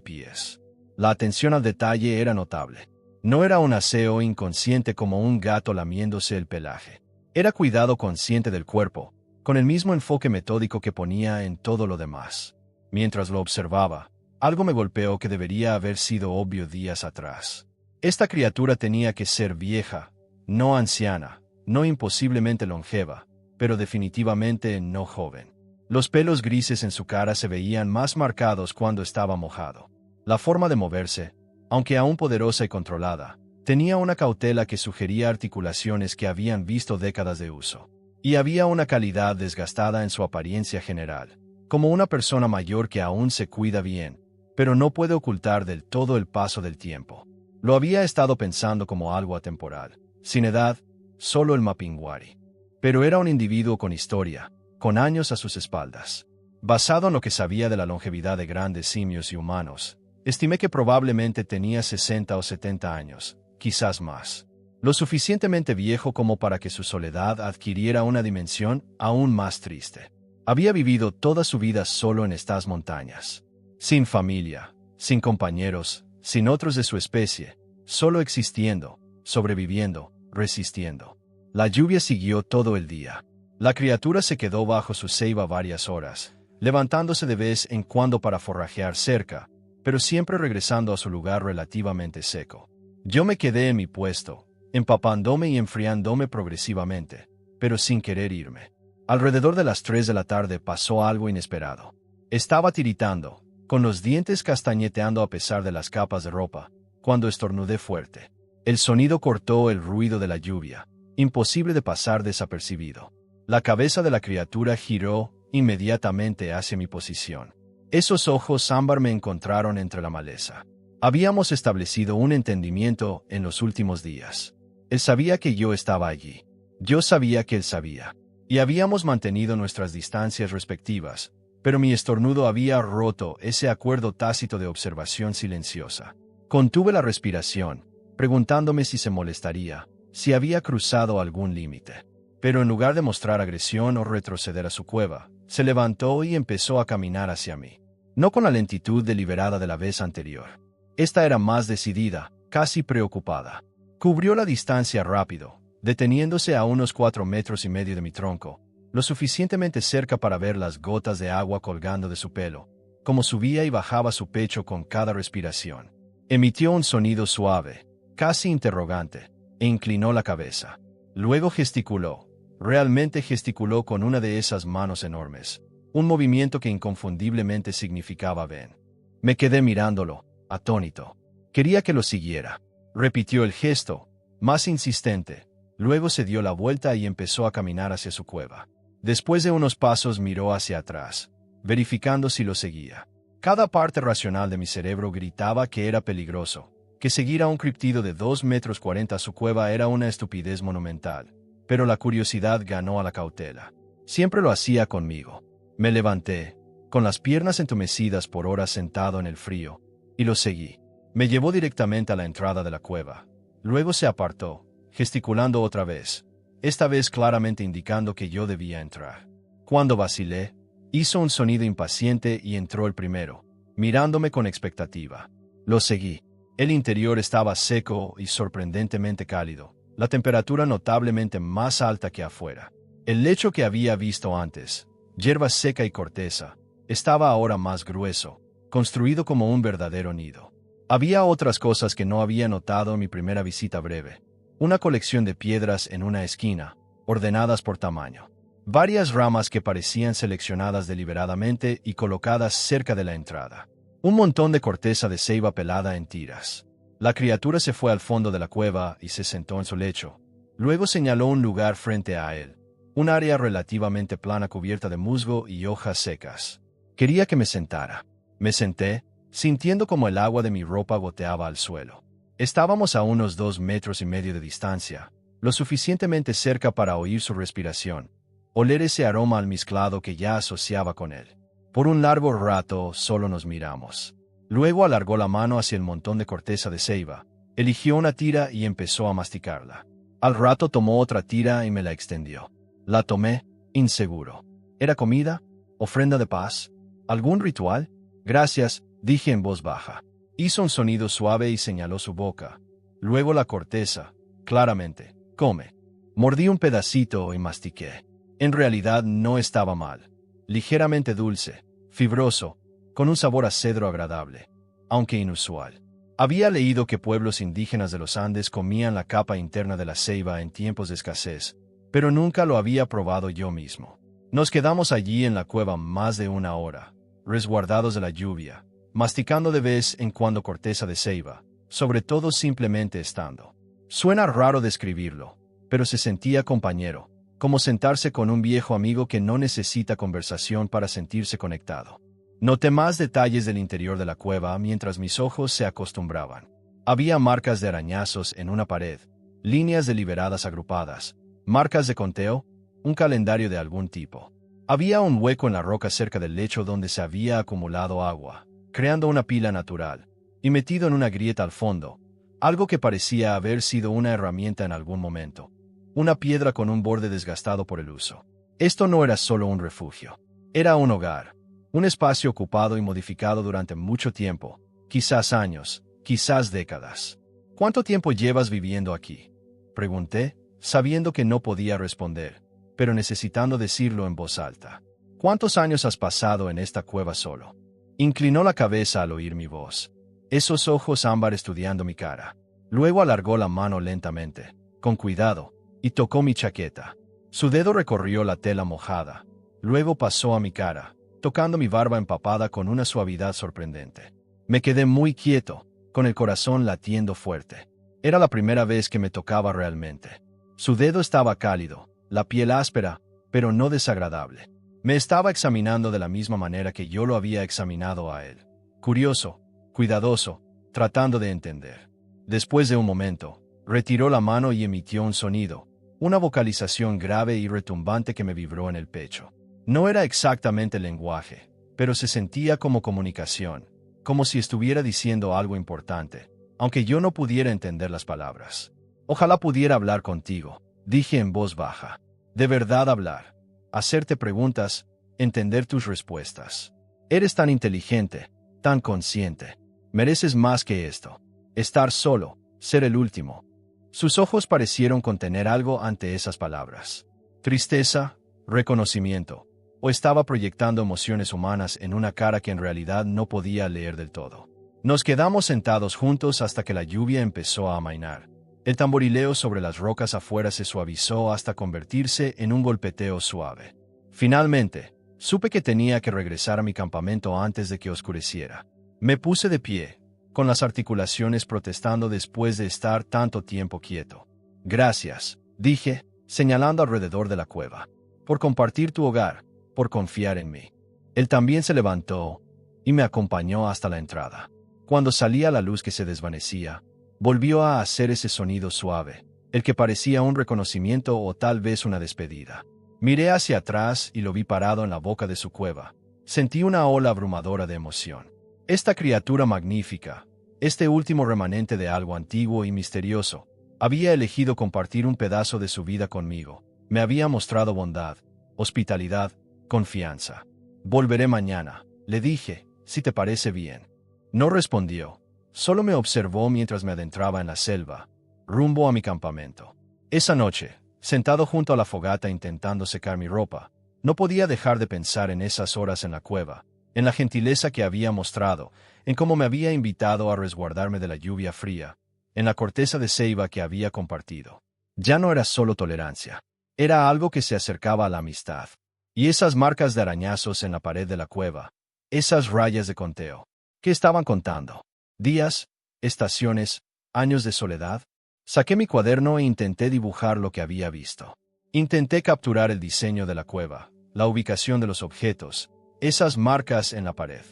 pies. La atención al detalle era notable. No era un aseo inconsciente como un gato lamiéndose el pelaje. Era cuidado consciente del cuerpo, con el mismo enfoque metódico que ponía en todo lo demás. Mientras lo observaba, algo me golpeó que debería haber sido obvio días atrás. Esta criatura tenía que ser vieja, no anciana, no imposiblemente longeva, pero definitivamente no joven. Los pelos grises en su cara se veían más marcados cuando estaba mojado. La forma de moverse, aunque aún poderosa y controlada, tenía una cautela que sugería articulaciones que habían visto décadas de uso. Y había una calidad desgastada en su apariencia general, como una persona mayor que aún se cuida bien, pero no puede ocultar del todo el paso del tiempo. Lo había estado pensando como algo atemporal, sin edad, solo el Mapinguari. Pero era un individuo con historia, con años a sus espaldas. Basado en lo que sabía de la longevidad de grandes simios y humanos, estimé que probablemente tenía 60 o 70 años, quizás más. Lo suficientemente viejo como para que su soledad adquiriera una dimensión aún más triste. Había vivido toda su vida solo en estas montañas. Sin familia, sin compañeros, sin otros de su especie, solo existiendo, sobreviviendo, resistiendo. La lluvia siguió todo el día. La criatura se quedó bajo su ceiba varias horas, levantándose de vez en cuando para forrajear cerca, pero siempre regresando a su lugar relativamente seco. Yo me quedé en mi puesto, empapándome y enfriándome progresivamente, pero sin querer irme. Alrededor de las 3 de la tarde pasó algo inesperado. Estaba tiritando, con los dientes castañeteando a pesar de las capas de ropa, cuando estornudé fuerte. El sonido cortó el ruido de la lluvia, imposible de pasar desapercibido. La cabeza de la criatura giró inmediatamente hacia mi posición. Esos ojos ámbar me encontraron entre la maleza. Habíamos establecido un entendimiento en los últimos días. Él sabía que yo estaba allí. Yo sabía que él sabía. Y habíamos mantenido nuestras distancias respectivas, pero mi estornudo había roto ese acuerdo tácito de observación silenciosa. Contuve la respiración, preguntándome si se molestaría, si había cruzado algún límite. Pero en lugar de mostrar agresión o retroceder a su cueva, se levantó y empezó a caminar hacia mí. No con la lentitud deliberada de la vez anterior. Esta era más decidida, casi preocupada. Cubrió la distancia rápido, deteniéndose a unos 4,5 metros de mi tronco, lo suficientemente cerca para ver las gotas de agua colgando de su pelo, como subía y bajaba su pecho con cada respiración. Emitió un sonido suave, casi interrogante, e inclinó la cabeza. Luego gesticuló, realmente gesticuló con una de esas manos enormes, un movimiento que inconfundiblemente significaba ven. Me quedé mirándolo, atónito. Quería que lo siguiera. Repitió el gesto, más insistente. Luego se dio la vuelta y empezó a caminar hacia su cueva. Después de unos pasos miró hacia atrás, verificando si lo seguía. Cada parte racional de mi cerebro gritaba que era peligroso, que seguir a un criptido de 2,40 metros a su cueva era una estupidez monumental. Pero la curiosidad ganó a la cautela. Siempre lo hacía conmigo. Me levanté, con las piernas entumecidas por horas sentado en el frío, y lo seguí. Me llevó directamente a la entrada de la cueva. Luego se apartó, gesticulando otra vez, esta vez claramente indicando que yo debía entrar. Cuando vacilé, hizo un sonido impaciente y entró el primero, mirándome con expectativa. Lo seguí. El interior estaba seco y sorprendentemente cálido, la temperatura notablemente más alta que afuera. El lecho que había visto antes, hierba seca y corteza, estaba ahora más grueso, construido como un verdadero nido. Había otras cosas que no había notado en mi primera visita breve. Una colección de piedras en una esquina, ordenadas por tamaño. Varias ramas que parecían seleccionadas deliberadamente y colocadas cerca de la entrada. Un montón de corteza de ceiba pelada en tiras. La criatura se fue al fondo de la cueva y se sentó en su lecho. Luego señaló un lugar frente a él. Un área relativamente plana cubierta de musgo y hojas secas. Quería que me sentara. Me senté, sintiendo como el agua de mi ropa goteaba al suelo. Estábamos a unos 2,5 metros de distancia, lo suficientemente cerca para oír su respiración, oler ese aroma almizclado que ya asociaba con él. Por un largo rato solo nos miramos. Luego alargó la mano hacia el montón de corteza de ceiba, eligió una tira y empezó a masticarla. Al rato tomó otra tira y me la extendió. La tomé, inseguro. ¿Era comida? ¿Ofrenda de paz? ¿Algún ritual? Gracias, dije en voz baja. Hizo un sonido suave y señaló su boca. Luego la corteza. Claramente. Come. Mordí un pedacito y mastiqué. En realidad no estaba mal. Ligeramente dulce, fibroso, con un sabor a cedro agradable, aunque inusual. Había leído que pueblos indígenas de los Andes comían la capa interna de la ceiba en tiempos de escasez, pero nunca lo había probado yo mismo. Nos quedamos allí en la cueva más de una hora, resguardados de la lluvia, masticando de vez en cuando corteza de ceiba, sobre todo simplemente estando. Suena raro describirlo, pero se sentía compañero, como sentarse con un viejo amigo que no necesita conversación para sentirse conectado. Noté más detalles del interior de la cueva mientras mis ojos se acostumbraban. Había marcas de arañazos en una pared, líneas deliberadas agrupadas, marcas de conteo, un calendario de algún tipo. Había un hueco en la roca cerca del lecho donde se había acumulado agua, creando una pila natural, y metido en una grieta al fondo, algo que parecía haber sido una herramienta en algún momento. Una piedra con un borde desgastado por el uso. Esto no era solo un refugio. Era un hogar. Un espacio ocupado y modificado durante mucho tiempo, quizás años, quizás décadas. ¿Cuánto tiempo llevas viviendo aquí?, pregunté, sabiendo que no podía responder, pero necesitando decirlo en voz alta. ¿Cuántos años has pasado en esta cueva solo? Inclinó la cabeza al oír mi voz, esos ojos ámbar estudiando mi cara. Luego alargó la mano lentamente, con cuidado, y tocó mi chaqueta. Su dedo recorrió la tela mojada, luego pasó a mi cara, tocando mi barba empapada con una suavidad sorprendente. Me quedé muy quieto, con el corazón latiendo fuerte. Era la primera vez que me tocaba realmente. Su dedo estaba cálido, la piel áspera, pero no desagradable. Me estaba examinando de la misma manera que yo lo había examinado a él. Curioso, cuidadoso, tratando de entender. Después de un momento, retiró la mano y emitió un sonido, una vocalización grave y retumbante que me vibró en el pecho. No era exactamente lenguaje, pero se sentía como comunicación, como si estuviera diciendo algo importante, aunque yo no pudiera entender las palabras. Ojalá pudiera hablar contigo, dije en voz baja. De verdad hablar. Hacerte preguntas, entender tus respuestas. Eres tan inteligente, tan consciente. Mereces más que esto. Estar solo, ser el último. Sus ojos parecieron contener algo ante esas palabras. Tristeza, reconocimiento. O estaba proyectando emociones humanas en una cara que en realidad no podía leer del todo. Nos quedamos sentados juntos hasta que la lluvia empezó a amainar. El tamborileo sobre las rocas afuera se suavizó hasta convertirse en un golpeteo suave. Finalmente, supe que tenía que regresar a mi campamento antes de que oscureciera. Me puse de pie, con las articulaciones protestando después de estar tanto tiempo quieto. Gracias, dije, señalando alrededor de la cueva, por compartir tu hogar, por confiar en mí. Él también se levantó y me acompañó hasta la entrada. Cuando salía la luz que se desvanecía, volvió a hacer ese sonido suave, el que parecía un reconocimiento o tal vez una despedida. Miré hacia atrás y lo vi parado en la boca de su cueva. Sentí una ola abrumadora de emoción. Esta criatura magnífica, este último remanente de algo antiguo y misterioso, había elegido compartir un pedazo de su vida conmigo. Me había mostrado bondad, hospitalidad, confianza. Volveré mañana, le dije, si te parece bien. No respondió. Solo me observó mientras me adentraba en la selva, rumbo a mi campamento. Esa noche, sentado junto a la fogata intentando secar mi ropa, no podía dejar de pensar en esas horas en la cueva, en la gentileza que había mostrado, en cómo me había invitado a resguardarme de la lluvia fría, en la corteza de ceiba que había compartido. Ya no era solo tolerancia, era algo que se acercaba a la amistad. Y esas marcas de arañazos en la pared de la cueva, esas rayas de conteo, ¿qué estaban contando? ¿Días? ¿Estaciones? ¿Años de soledad? Saqué mi cuaderno e intenté dibujar lo que había visto. Intenté capturar el diseño de la cueva, la ubicación de los objetos, esas marcas en la pared.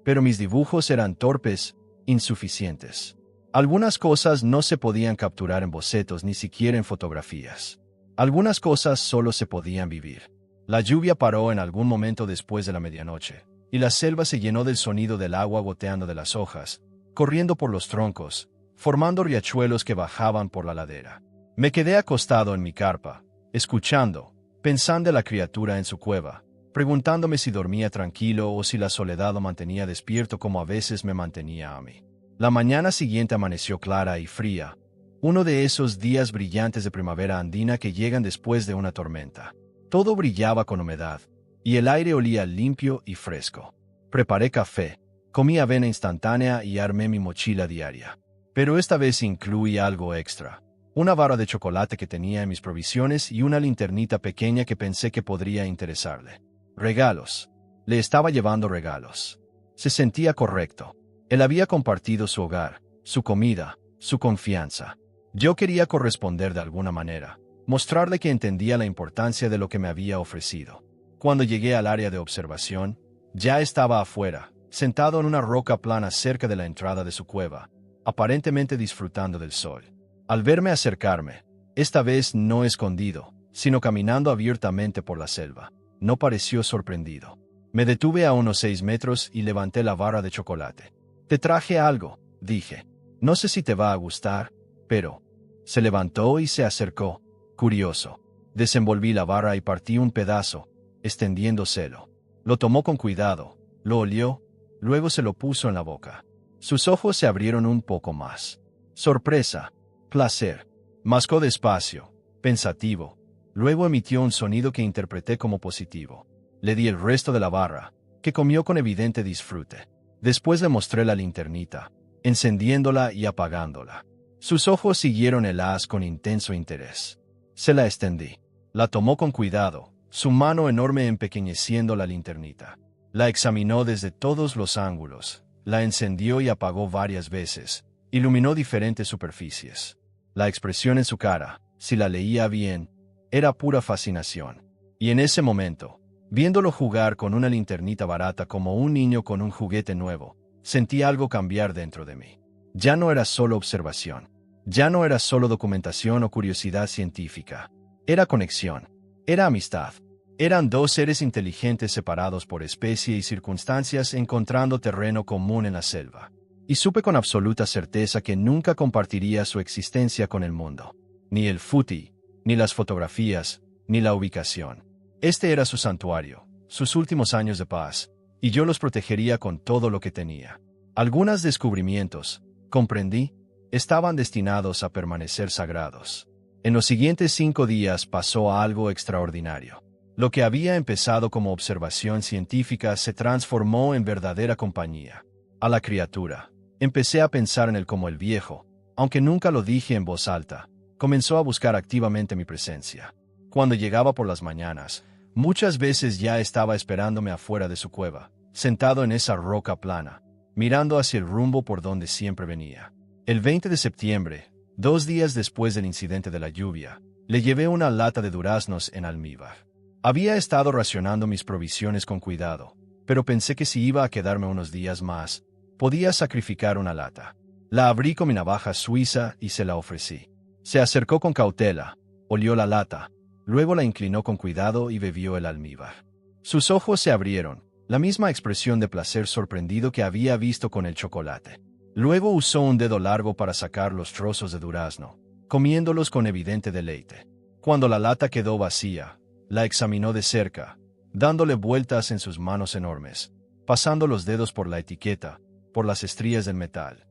Pero mis dibujos eran torpes, insuficientes. Algunas cosas no se podían capturar en bocetos ni siquiera en fotografías. Algunas cosas solo se podían vivir. La lluvia paró en algún momento después de la medianoche, y la selva se llenó del sonido del agua goteando de las hojas, corriendo por los troncos, formando riachuelos que bajaban por la ladera. Me quedé acostado en mi carpa, escuchando, pensando en la criatura en su cueva, preguntándome si dormía tranquilo o si la soledad lo mantenía despierto como a veces me mantenía a mí. La mañana siguiente amaneció clara y fría, uno de esos días brillantes de primavera andina que llegan después de una tormenta. Todo brillaba con humedad, y el aire olía limpio y fresco. Preparé café, comí avena instantánea y armé mi mochila diaria. Pero esta vez incluí algo extra. Una barra de chocolate que tenía en mis provisiones y una linternita pequeña que pensé que podría interesarle. Regalos. Le estaba llevando regalos. Se sentía correcto. Él había compartido su hogar, su comida, su confianza. Yo quería corresponder de alguna manera, mostrarle que entendía la importancia de lo que me había ofrecido. Cuando llegué al área de observación, ya estaba afuera, sentado en una roca plana cerca de la entrada de su cueva, aparentemente disfrutando del sol. Al verme acercarme, esta vez no escondido, sino caminando abiertamente por la selva, no pareció sorprendido. Me detuve a unos 6 metros y levanté la barra de chocolate. «Te traje algo», dije. «No sé si te va a gustar, pero...». Se levantó y se acercó, curioso. Desenvolví la barra y partí un pedazo, extendiéndoselo. Lo tomó con cuidado, lo olió, luego se lo puso en la boca. Sus ojos se abrieron un poco más. Sorpresa, placer. Mascó despacio, pensativo. Luego emitió un sonido que interpreté como positivo. Le di el resto de la barra, que comió con evidente disfrute. Después le mostré la linternita, encendiéndola y apagándola. Sus ojos siguieron el haz con intenso interés. Se la extendí. La tomó con cuidado, su mano enorme empequeñeciendo la linternita. La examinó desde todos los ángulos, la encendió y apagó varias veces, iluminó diferentes superficies. La expresión en su cara, si la leía bien, era pura fascinación. Y en ese momento, viéndolo jugar con una linternita barata como un niño con un juguete nuevo, sentí algo cambiar dentro de mí. Ya no era solo observación. Ya no era solo documentación o curiosidad científica. Era conexión. Era amistad. Eran dos seres inteligentes separados por especie y circunstancias encontrando terreno común en la selva. Y supe con absoluta certeza que nunca compartiría su existencia con el mundo. Ni el footy, ni las fotografías, ni la ubicación. Este era su santuario, sus últimos años de paz, y yo los protegería con todo lo que tenía. Algunos descubrimientos, comprendí, estaban destinados a permanecer sagrados. En los siguientes 5 días pasó algo extraordinario. Lo que había empezado como observación científica se transformó en verdadera compañía. A la criatura. Empecé a pensar en él como el viejo, aunque nunca lo dije en voz alta. Comenzó a buscar activamente mi presencia. Cuando llegaba por las mañanas, muchas veces ya estaba esperándome afuera de su cueva, sentado en esa roca plana, mirando hacia el rumbo por donde siempre venía. El 20 de septiembre, 2 días después del incidente de la lluvia, le llevé una lata de duraznos en almíbar. Había estado racionando mis provisiones con cuidado, pero pensé que si iba a quedarme unos días más, podía sacrificar una lata. La abrí con mi navaja suiza y se la ofrecí. Se acercó con cautela, olió la lata, luego la inclinó con cuidado y bebió el almíbar. Sus ojos se abrieron, la misma expresión de placer sorprendido que había visto con el chocolate. Luego usó un dedo largo para sacar los trozos de durazno, comiéndolos con evidente deleite. Cuando la lata quedó vacía, la examinó de cerca, dándole vueltas en sus manos enormes, pasando los dedos por la etiqueta, por las estrías del metal.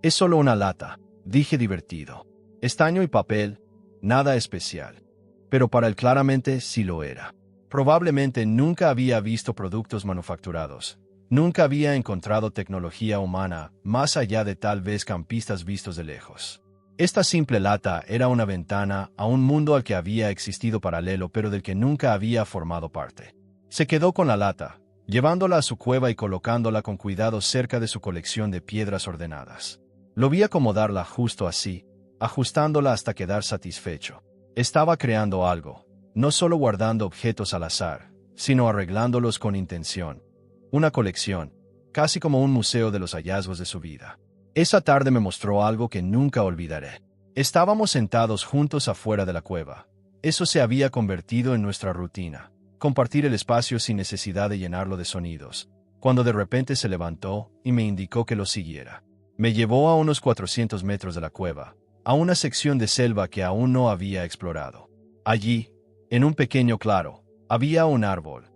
«Es solo una lata», dije divertido. «Estaño y papel, nada especial». Pero para él claramente sí lo era. Probablemente nunca había visto productos manufacturados. Nunca había encontrado tecnología humana, más allá de tal vez campistas vistos de lejos. Esta simple lata era una ventana a un mundo al que había existido paralelo pero del que nunca había formado parte. Se quedó con la lata, llevándola a su cueva y colocándola con cuidado cerca de su colección de piedras ordenadas. Lo vi acomodarla justo así, ajustándola hasta quedar satisfecho. Estaba creando algo, no solo guardando objetos al azar, sino arreglándolos con intención. Una colección, casi como un museo de los hallazgos de su vida. Esa tarde me mostró algo que nunca olvidaré. Estábamos sentados juntos afuera de la cueva. Eso se había convertido en nuestra rutina, compartir el espacio sin necesidad de llenarlo de sonidos, cuando de repente se levantó y me indicó que lo siguiera. Me llevó a unos 400 metros de la cueva, a una sección de selva que aún no había explorado. Allí, En un pequeño claro, había un árbol.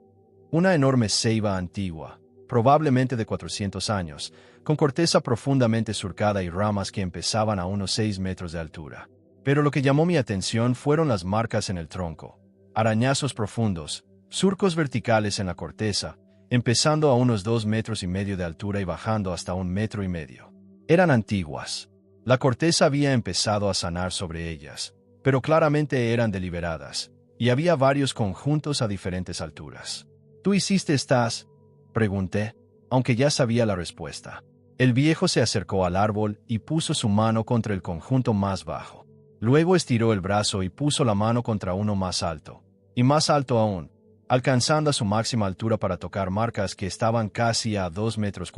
Una enorme ceiba antigua, probablemente de 400 años, con corteza profundamente surcada y ramas que empezaban a unos 6 metros de altura. Pero lo que llamó mi atención fueron las marcas en el tronco, arañazos profundos, surcos verticales en la corteza, empezando a unos 2,5 metros de altura y bajando hasta 1,5 metros. Eran antiguas. La corteza había empezado a sanar sobre ellas, pero claramente eran deliberadas, y había varios conjuntos a diferentes alturas. ¿Tú hiciste estas?, pregunté, aunque ya sabía la respuesta. El viejo se acercó al árbol y puso su mano contra el conjunto más bajo. Luego estiró el brazo y puso la mano contra uno más alto, y más alto aún, alcanzando a su máxima altura para tocar marcas que estaban casi a 2,40 metros.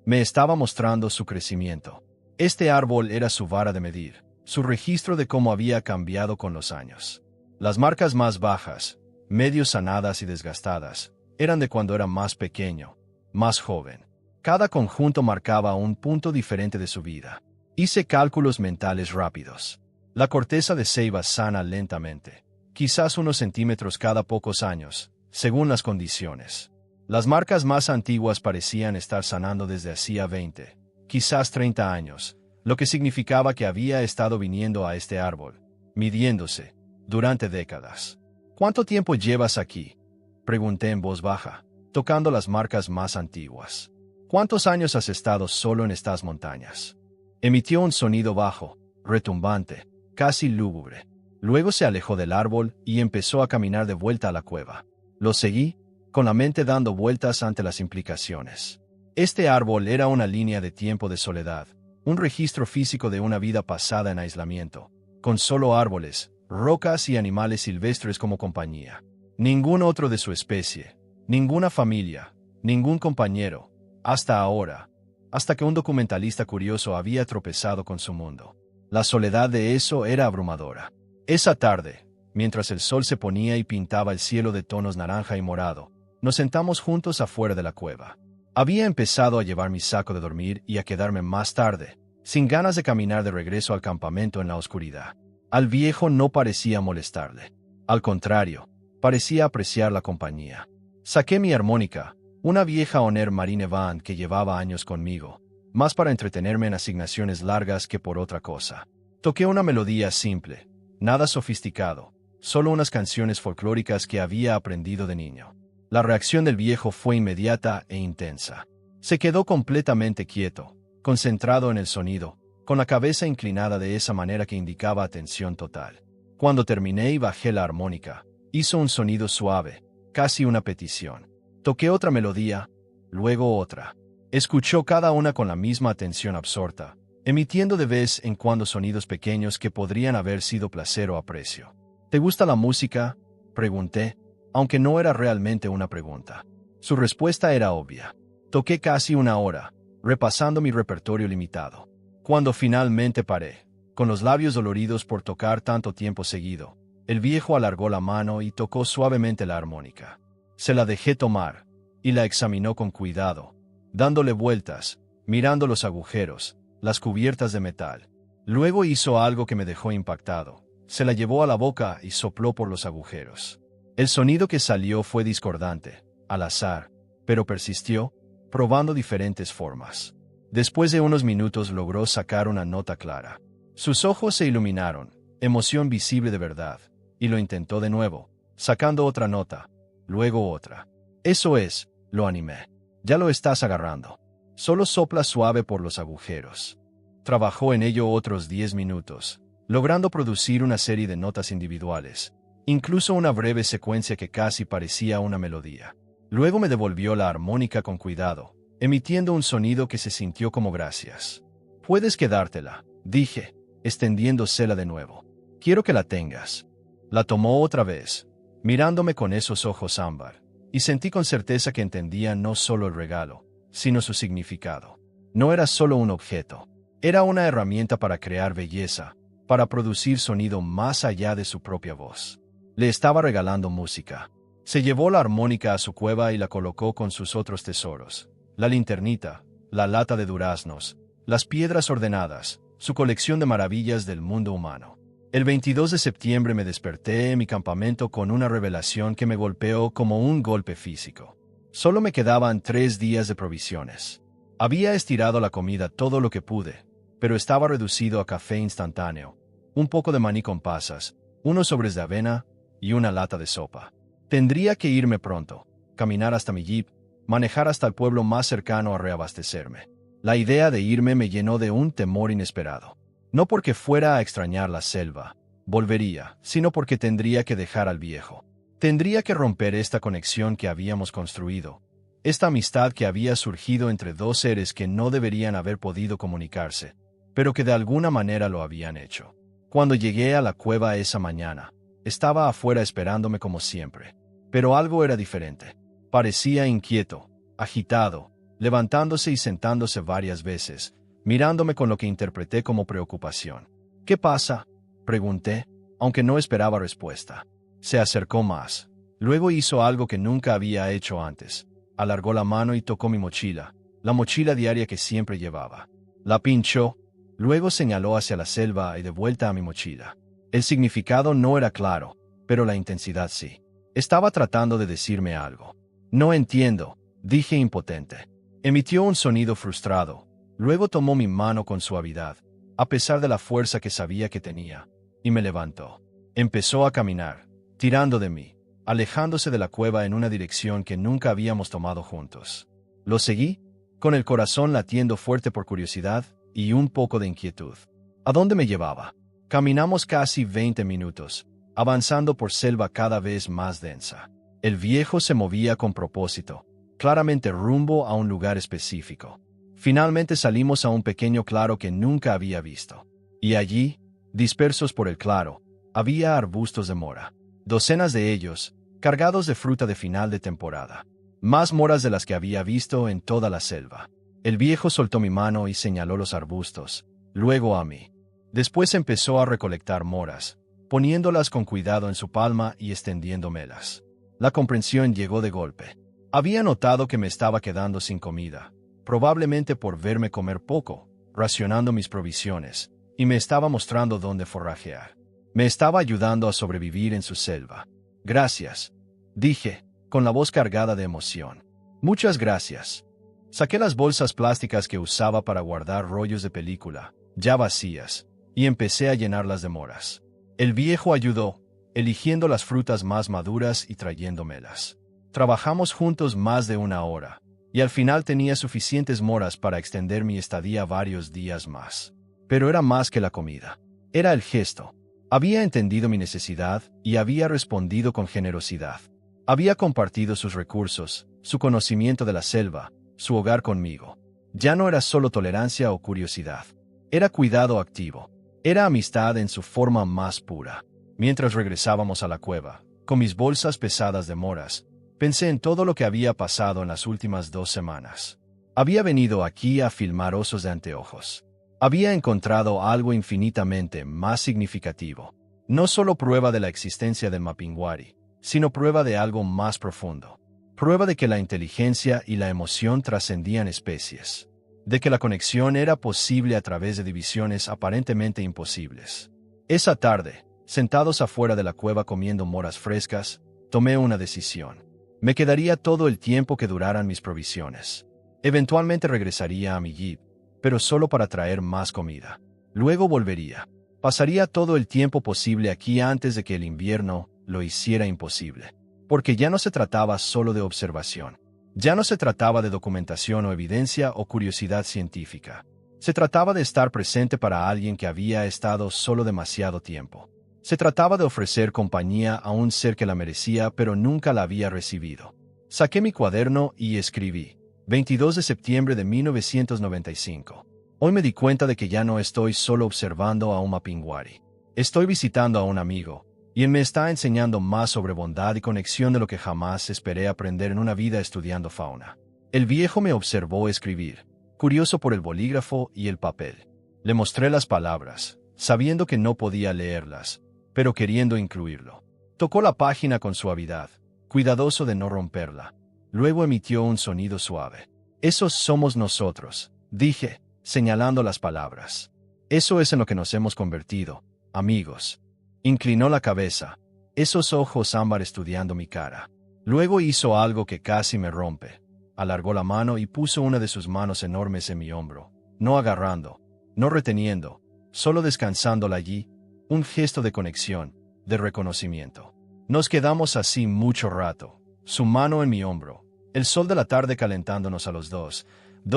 Me estaba mostrando su crecimiento. Este árbol era su vara de medir, su registro de cómo había cambiado con los años. Las marcas más bajas, medio sanadas y desgastadas, eran de cuando era más pequeño, más joven. Cada conjunto marcaba un punto diferente de su vida. Hice cálculos mentales rápidos. La corteza de ceiba sana lentamente, quizás unos centímetros cada pocos años, según las condiciones. Las marcas más antiguas parecían estar sanando desde hacía 20, quizás 30 años, lo que significaba que había estado viniendo a este árbol, midiéndose, durante décadas. ¿Cuánto tiempo llevas aquí?, pregunté en voz baja, tocando las marcas más antiguas. ¿Cuántos años has estado solo en estas montañas? Emitió un sonido bajo, retumbante, casi lúgubre. Luego se alejó del árbol y empezó a caminar de vuelta a la cueva. Lo seguí, con la mente dando vueltas ante las implicaciones. Este árbol era una línea de tiempo de soledad, un registro físico de una vida pasada en aislamiento, con solo árboles, rocas y animales silvestres como compañía. Ningún otro de su especie, ninguna familia, ningún compañero, hasta ahora, hasta que un documentalista curioso había tropezado con su mundo. La soledad de eso era abrumadora. Esa tarde, mientras el sol se ponía y pintaba el cielo de tonos naranja y morado, nos sentamos juntos afuera de la cueva. Había empezado a llevar mi saco de dormir y a quedarme más tarde, sin ganas de caminar de regreso al campamento en la oscuridad. Al viejo no parecía molestarle. Al contrario, parecía apreciar la compañía. Saqué mi armónica, una vieja Honer Marine Band que llevaba años conmigo, más para entretenerme en asignaciones largas que por otra cosa. Toqué una melodía simple, nada sofisticado, solo unas canciones folclóricas que había aprendido de niño. La reacción del viejo fue inmediata e intensa. Se quedó completamente quieto, concentrado en el sonido, con la cabeza inclinada de esa manera que indicaba atención total. Cuando terminé y bajé la armónica, hizo un sonido suave, casi una petición. Toqué otra melodía, luego otra. Escuchó cada una con la misma atención absorta, emitiendo de vez en cuando sonidos pequeños que podrían haber sido placer o aprecio. ¿Te gusta la música?, pregunté, aunque no era realmente una pregunta. Su respuesta era obvia. Toqué casi una hora, repasando mi repertorio limitado. Cuando finalmente paré, con los labios doloridos por tocar tanto tiempo seguido, el viejo alargó la mano y tocó suavemente la armónica. Se la dejé tomar, y la examinó con cuidado, dándole vueltas, mirando los agujeros, las cubiertas de metal. Luego hizo algo que me dejó impactado. Se la llevó a la boca y sopló por los agujeros. El sonido que salió fue discordante, al azar, pero persistió, probando diferentes formas. Después de unos minutos logró sacar una nota clara. Sus ojos se iluminaron, emoción visible de verdad, y lo intentó de nuevo, sacando otra nota, luego otra. Eso es, lo animé. Ya lo estás agarrando. Solo sopla suave por los agujeros. Trabajó en ello otros 10 minutos, logrando producir una serie de notas individuales, incluso una breve secuencia que casi parecía una melodía. Luego me devolvió la armónica con cuidado, emitiendo un sonido que se sintió como gracias. Puedes quedártela, dije, extendiéndosela de nuevo. Quiero que la tengas. La tomó otra vez, mirándome con esos ojos ámbar, y sentí con certeza que entendía no solo el regalo, sino su significado. No era solo un objeto, era una herramienta para crear belleza, para producir sonido más allá de su propia voz. Le estaba regalando música. Se llevó la armónica a su cueva y la colocó con sus otros tesoros: la linternita, la lata de duraznos, las piedras ordenadas, su colección de maravillas del mundo humano. El 22 de septiembre me desperté en mi campamento con una revelación que me golpeó como un golpe físico. Solo me quedaban 3 días de provisiones. Había estirado la comida todo lo que pude, pero estaba reducido a café instantáneo, un poco de maní con pasas, unos sobres de avena y una lata de sopa. Tendría que irme pronto, caminar hasta mi jeep, manejar hasta el pueblo más cercano a reabastecerme. La idea de irme me llenó de un temor inesperado. No porque fuera a extrañar la selva, volvería, sino porque tendría que dejar al viejo. Tendría que romper esta conexión que habíamos construido, esta amistad que había surgido entre dos seres que no deberían haber podido comunicarse, pero que de alguna manera lo habían hecho. Cuando llegué a la cueva esa mañana, estaba afuera esperándome como siempre, pero algo era diferente. Parecía inquieto, agitado, levantándose y sentándose varias veces, mirándome con lo que interpreté como preocupación. ¿Qué pasa?, pregunté, aunque no esperaba respuesta. Se acercó más. Luego hizo algo que nunca había hecho antes. Alargó la mano y tocó mi mochila, la mochila diaria que siempre llevaba. La pinchó, luego señaló hacia la selva y de vuelta a mi mochila. El significado no era claro, pero la intensidad sí. Estaba tratando de decirme algo. No entiendo, dije impotente. Emitió un sonido frustrado. Luego tomó mi mano con suavidad, a pesar de la fuerza que sabía que tenía, y me levantó. Empezó a caminar, tirando de mí, alejándose de la cueva en una dirección que nunca habíamos tomado juntos. Lo seguí, con el corazón latiendo fuerte por curiosidad y un poco de inquietud. ¿A dónde me llevaba? Caminamos casi 20 minutos, avanzando por selva cada vez más densa. El viejo se movía con propósito, claramente rumbo a un lugar específico. Finalmente salimos a un pequeño claro que nunca había visto. Y allí, dispersos por el claro, había arbustos de mora. Docenas de ellos, cargados de fruta de final de temporada. Más moras de las que había visto en toda la selva. El viejo soltó mi mano y señaló los arbustos, luego a mí. Después empezó a recolectar moras, poniéndolas con cuidado en su palma y extendiéndomelas. La comprensión llegó de golpe. Había notado que me estaba quedando sin comida, probablemente por verme comer poco, racionando mis provisiones, y me estaba mostrando dónde forrajear. Me estaba ayudando a sobrevivir en su selva. Gracias, dije, con la voz cargada de emoción. Muchas gracias. Saqué las bolsas plásticas que usaba para guardar rollos de película, ya vacías, y empecé a llenarlas de moras. El viejo ayudó, eligiendo las frutas más maduras y trayéndomelas. Trabajamos juntos más de 1 hora, y al final tenía suficientes moras para extender mi estadía varios días más. Pero era más que la comida. Era el gesto. Había entendido mi necesidad y había respondido con generosidad. Había compartido sus recursos, su conocimiento de la selva, su hogar conmigo. Ya no era solo tolerancia o curiosidad. Era cuidado activo. Era amistad en su forma más pura. Mientras regresábamos a la cueva, con mis bolsas pesadas de moras, pensé en todo lo que había pasado en las últimas 2 semanas. Había venido aquí a filmar osos de anteojos. Había encontrado algo infinitamente más significativo. No solo prueba de la existencia del Mapinguari, sino prueba de algo más profundo. Prueba de que la inteligencia y la emoción trascendían especies. De que la conexión era posible a través de divisiones aparentemente imposibles. Esa tarde, sentados afuera de la cueva comiendo moras frescas, tomé una decisión. Me quedaría todo el tiempo que duraran mis provisiones. Eventualmente regresaría a mi jeep, pero solo para traer más comida. Luego volvería. Pasaría todo el tiempo posible aquí antes de que el invierno lo hiciera imposible. Porque ya no se trataba solo de observación. Ya no se trataba de documentación o evidencia o curiosidad científica. Se trataba de estar presente para alguien que había estado solo demasiado tiempo. Se trataba de ofrecer compañía a un ser que la merecía pero nunca la había recibido. Saqué mi cuaderno y escribí. 22 de septiembre de 1995. Hoy me di cuenta de que ya no estoy solo observando a un Mapinguari. Estoy visitando a un amigo, y él me está enseñando más sobre bondad y conexión de lo que jamás esperé aprender en una vida estudiando fauna. El viejo me observó escribir, curioso por el bolígrafo y el papel. Le mostré las palabras, sabiendo que no podía leerlas, pero queriendo incluirlo. Tocó la página con suavidad, cuidadoso de no romperla. Luego emitió un sonido suave. Esos somos nosotros, dije, señalando las palabras. Eso es en lo que nos hemos convertido, amigos. Inclinó la cabeza, esos ojos ámbar estudiando mi cara. Luego hizo algo que casi me rompe. Alargó la mano y puso una de sus manos enormes en mi hombro, no agarrando, no reteniendo, solo descansándola allí, un gesto de conexión, de reconocimiento. Nos quedamos así mucho rato, su mano en mi hombro, el sol de la tarde calentándonos a los dos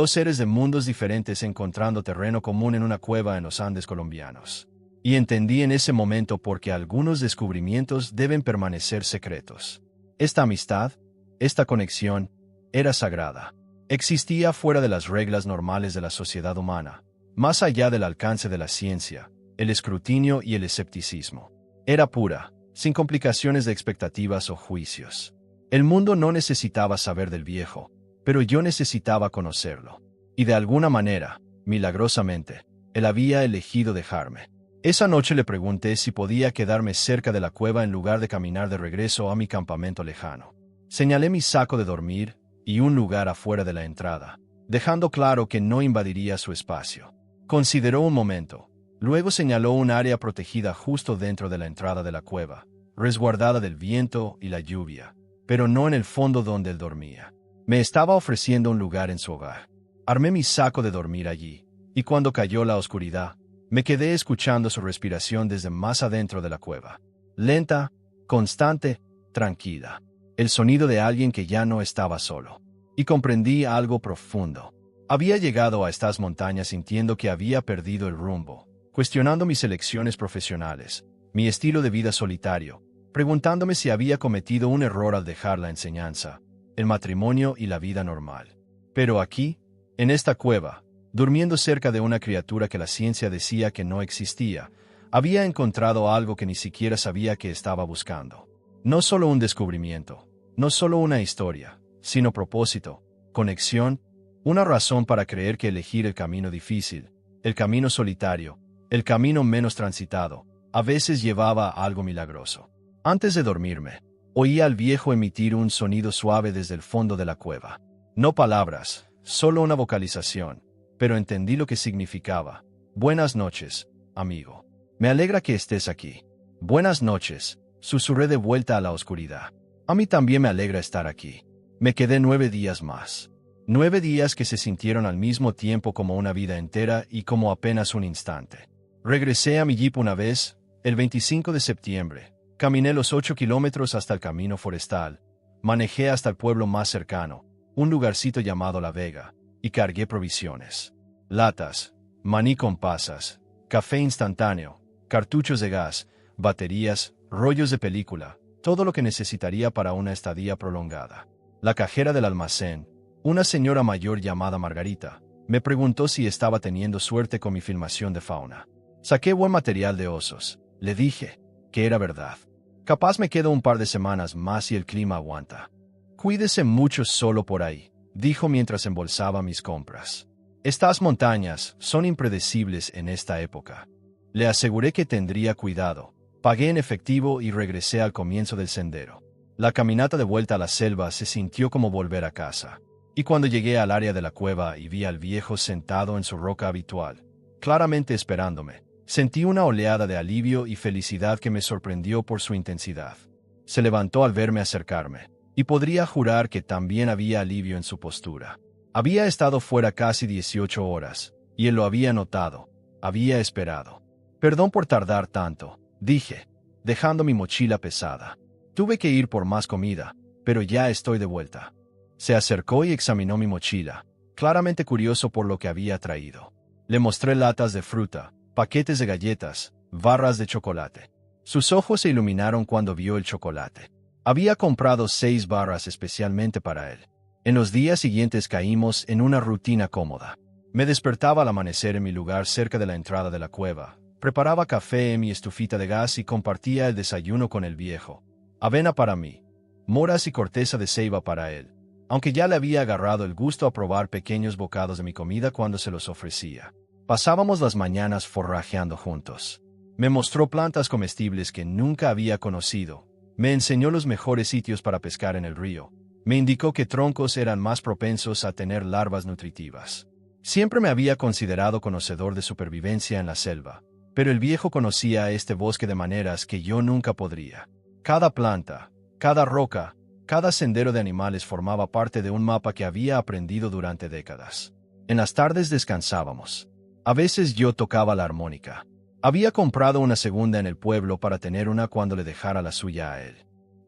seres de mundos diferentes encontrando terreno común en una cueva en los Andes colombianos. Y entendí en ese momento por qué algunos descubrimientos deben permanecer secretos. Esta amistad, esta conexión, era sagrada. Existía fuera de las reglas normales de la sociedad humana, más allá del alcance de la ciencia, el escrutinio y el escepticismo. Era pura, sin complicaciones de expectativas o juicios. El mundo no necesitaba saber del viejo, pero yo necesitaba conocerlo. Y de alguna manera, milagrosamente, él había elegido dejarme. Esa noche le pregunté si podía quedarme cerca de la cueva en lugar de caminar de regreso a mi campamento lejano. Señalé mi saco de dormir y un lugar afuera de la entrada, dejando claro que no invadiría su espacio. Consideró un momento. Luego señaló un área protegida justo dentro de la entrada de la cueva, resguardada del viento y la lluvia, pero no en el fondo donde él dormía. Me estaba ofreciendo un lugar en su hogar. Armé mi saco de dormir allí, y cuando cayó la oscuridad, me quedé escuchando su respiración desde más adentro de la cueva. Lenta, constante, tranquila. El sonido de alguien que ya no estaba solo. Y comprendí algo profundo. Había llegado a estas montañas sintiendo que había perdido el rumbo, cuestionando mis elecciones profesionales, mi estilo de vida solitario, preguntándome si había cometido un error al dejar la enseñanza, el matrimonio y la vida normal. Pero aquí, en esta cueva, durmiendo cerca de una criatura que la ciencia decía que no existía, había encontrado algo que ni siquiera sabía que estaba buscando. No solo un descubrimiento, no solo una historia, sino propósito, conexión, una razón para creer que elegir el camino difícil, el camino solitario, el camino menos transitado, a veces llevaba a algo milagroso. Antes de dormirme, oí al viejo emitir un sonido suave desde el fondo de la cueva. No palabras, solo una vocalización, pero entendí lo que significaba. Buenas noches, amigo. Me alegra que estés aquí. Buenas noches, susurré de vuelta a la oscuridad. A mí también me alegra estar aquí. Me quedé 9 días más. 9 días que se sintieron al mismo tiempo como una vida entera y como apenas un instante. Regresé a mi jeep una vez, el 25 de septiembre. Caminé los 8 kilómetros hasta el camino forestal. Manejé hasta el pueblo más cercano, un lugarcito llamado La Vega, y cargué provisiones. Latas, maní con pasas, café instantáneo, cartuchos de gas, baterías, rollos de película, todo lo que necesitaría para una estadía prolongada. La cajera del almacén, una señora mayor llamada Margarita, me preguntó si estaba teniendo suerte con mi filmación de fauna. Saqué buen material de osos. Le dije que era verdad. Capaz me quedo un par de semanas más si el clima aguanta. Cuídese mucho solo por ahí, dijo mientras embolsaba mis compras. Estas montañas son impredecibles en esta época. Le aseguré que tendría cuidado. Pagué en efectivo y regresé al comienzo del sendero. La caminata de vuelta a la selva se sintió como volver a casa. Y cuando llegué al área de la cueva y vi al viejo sentado en su roca habitual, claramente esperándome, sentí una oleada de alivio y felicidad que me sorprendió por su intensidad. Se levantó al verme acercarme, y podría jurar que también había alivio en su postura. Había estado fuera casi 18 horas, y él lo había notado, había esperado. Perdón por tardar tanto, dije, dejando mi mochila pesada. Tuve que ir por más comida, pero ya estoy de vuelta. Se acercó y examinó mi mochila, claramente curioso por lo que había traído. Le mostré latas de fruta, paquetes de galletas, barras de chocolate. Sus ojos se iluminaron cuando vio el chocolate. Había comprado 6 barras especialmente para él. En los días siguientes caímos en una rutina cómoda. Me despertaba al amanecer en mi lugar cerca de la entrada de la cueva, preparaba café en mi estufita de gas y compartía el desayuno con el viejo. Avena para mí, moras y corteza de ceiba para él, aunque ya le había agarrado el gusto a probar pequeños bocados de mi comida cuando se los ofrecía. Pasábamos las mañanas forrajeando juntos. Me mostró plantas comestibles que nunca había conocido. Me enseñó los mejores sitios para pescar en el río. Me indicó que troncos eran más propensos a tener larvas nutritivas. Siempre me había considerado conocedor de supervivencia en la selva, Pero el viejo conocía este bosque de maneras que yo nunca podría. Cada planta, cada roca, cada sendero de animales formaba parte de un mapa que había aprendido durante décadas. En las tardes descansábamos. A veces yo tocaba la armónica. Había comprado una segunda en el pueblo para tener una cuando le dejara la suya a él.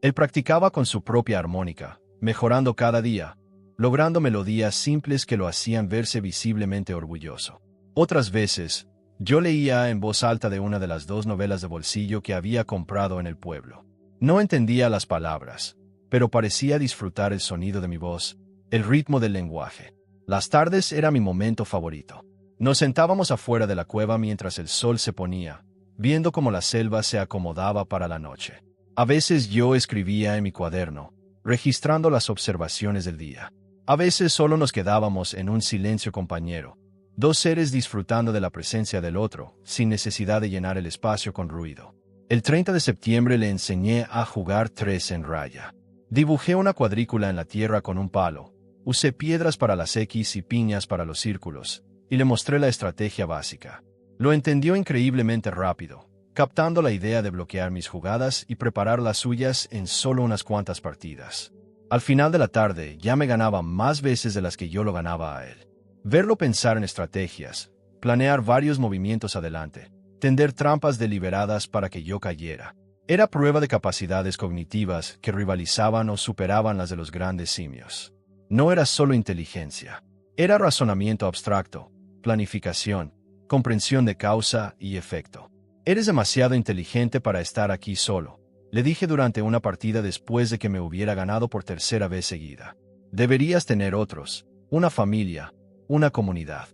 Él practicaba con su propia armónica, mejorando cada día, logrando melodías simples que lo hacían verse visiblemente orgulloso. Otras veces, yo leía en voz alta de una de las 2 novelas de bolsillo que había comprado en el pueblo. No entendía las palabras, pero parecía disfrutar el sonido de mi voz, el ritmo del lenguaje. Las tardes era mi momento favorito. Nos sentábamos afuera de la cueva mientras el sol se ponía, viendo cómo la selva se acomodaba para la noche. A veces yo escribía en mi cuaderno, registrando las observaciones del día. A veces solo nos quedábamos en un silencio compañero, 2 seres disfrutando de la presencia del otro, sin necesidad de llenar el espacio con ruido. El 30 de septiembre le enseñé a jugar 3 en raya. Dibujé una cuadrícula en la tierra con un palo, usé piedras para las X y piñas para los círculos, y le mostré la estrategia básica. Lo entendió increíblemente rápido, captando la idea de bloquear mis jugadas y preparar las suyas en solo unas cuantas partidas. Al final de la tarde ya me ganaba más veces de las que yo lo ganaba a él. Verlo pensar en estrategias, planear varios movimientos adelante, tender trampas deliberadas para que yo cayera, era prueba de capacidades cognitivas que rivalizaban o superaban las de los grandes simios. No era solo inteligencia, era razonamiento abstracto, planificación, comprensión de causa y efecto. «Eres demasiado inteligente para estar aquí solo», le dije durante una partida después de que me hubiera ganado por 3ª vez seguida. «Deberías tener otros, una familia, una comunidad».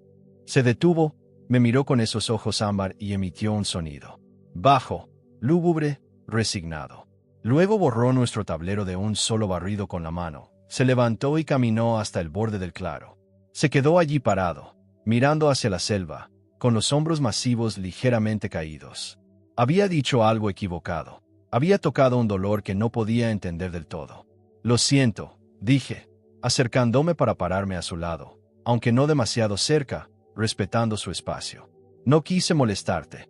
Se detuvo, me miró con esos ojos ámbar y emitió un sonido. Bajo, lúgubre, resignado. Luego borró nuestro tablero de un solo barrido con la mano, se levantó y caminó hasta el borde del claro. Se quedó allí parado, mirando hacia la selva, con los hombros masivos ligeramente caídos. Había dicho algo equivocado. Había tocado un dolor que no podía entender del todo. «Lo siento», dije, acercándome para pararme a su lado, aunque no demasiado cerca, respetando su espacio. «No quise molestarte».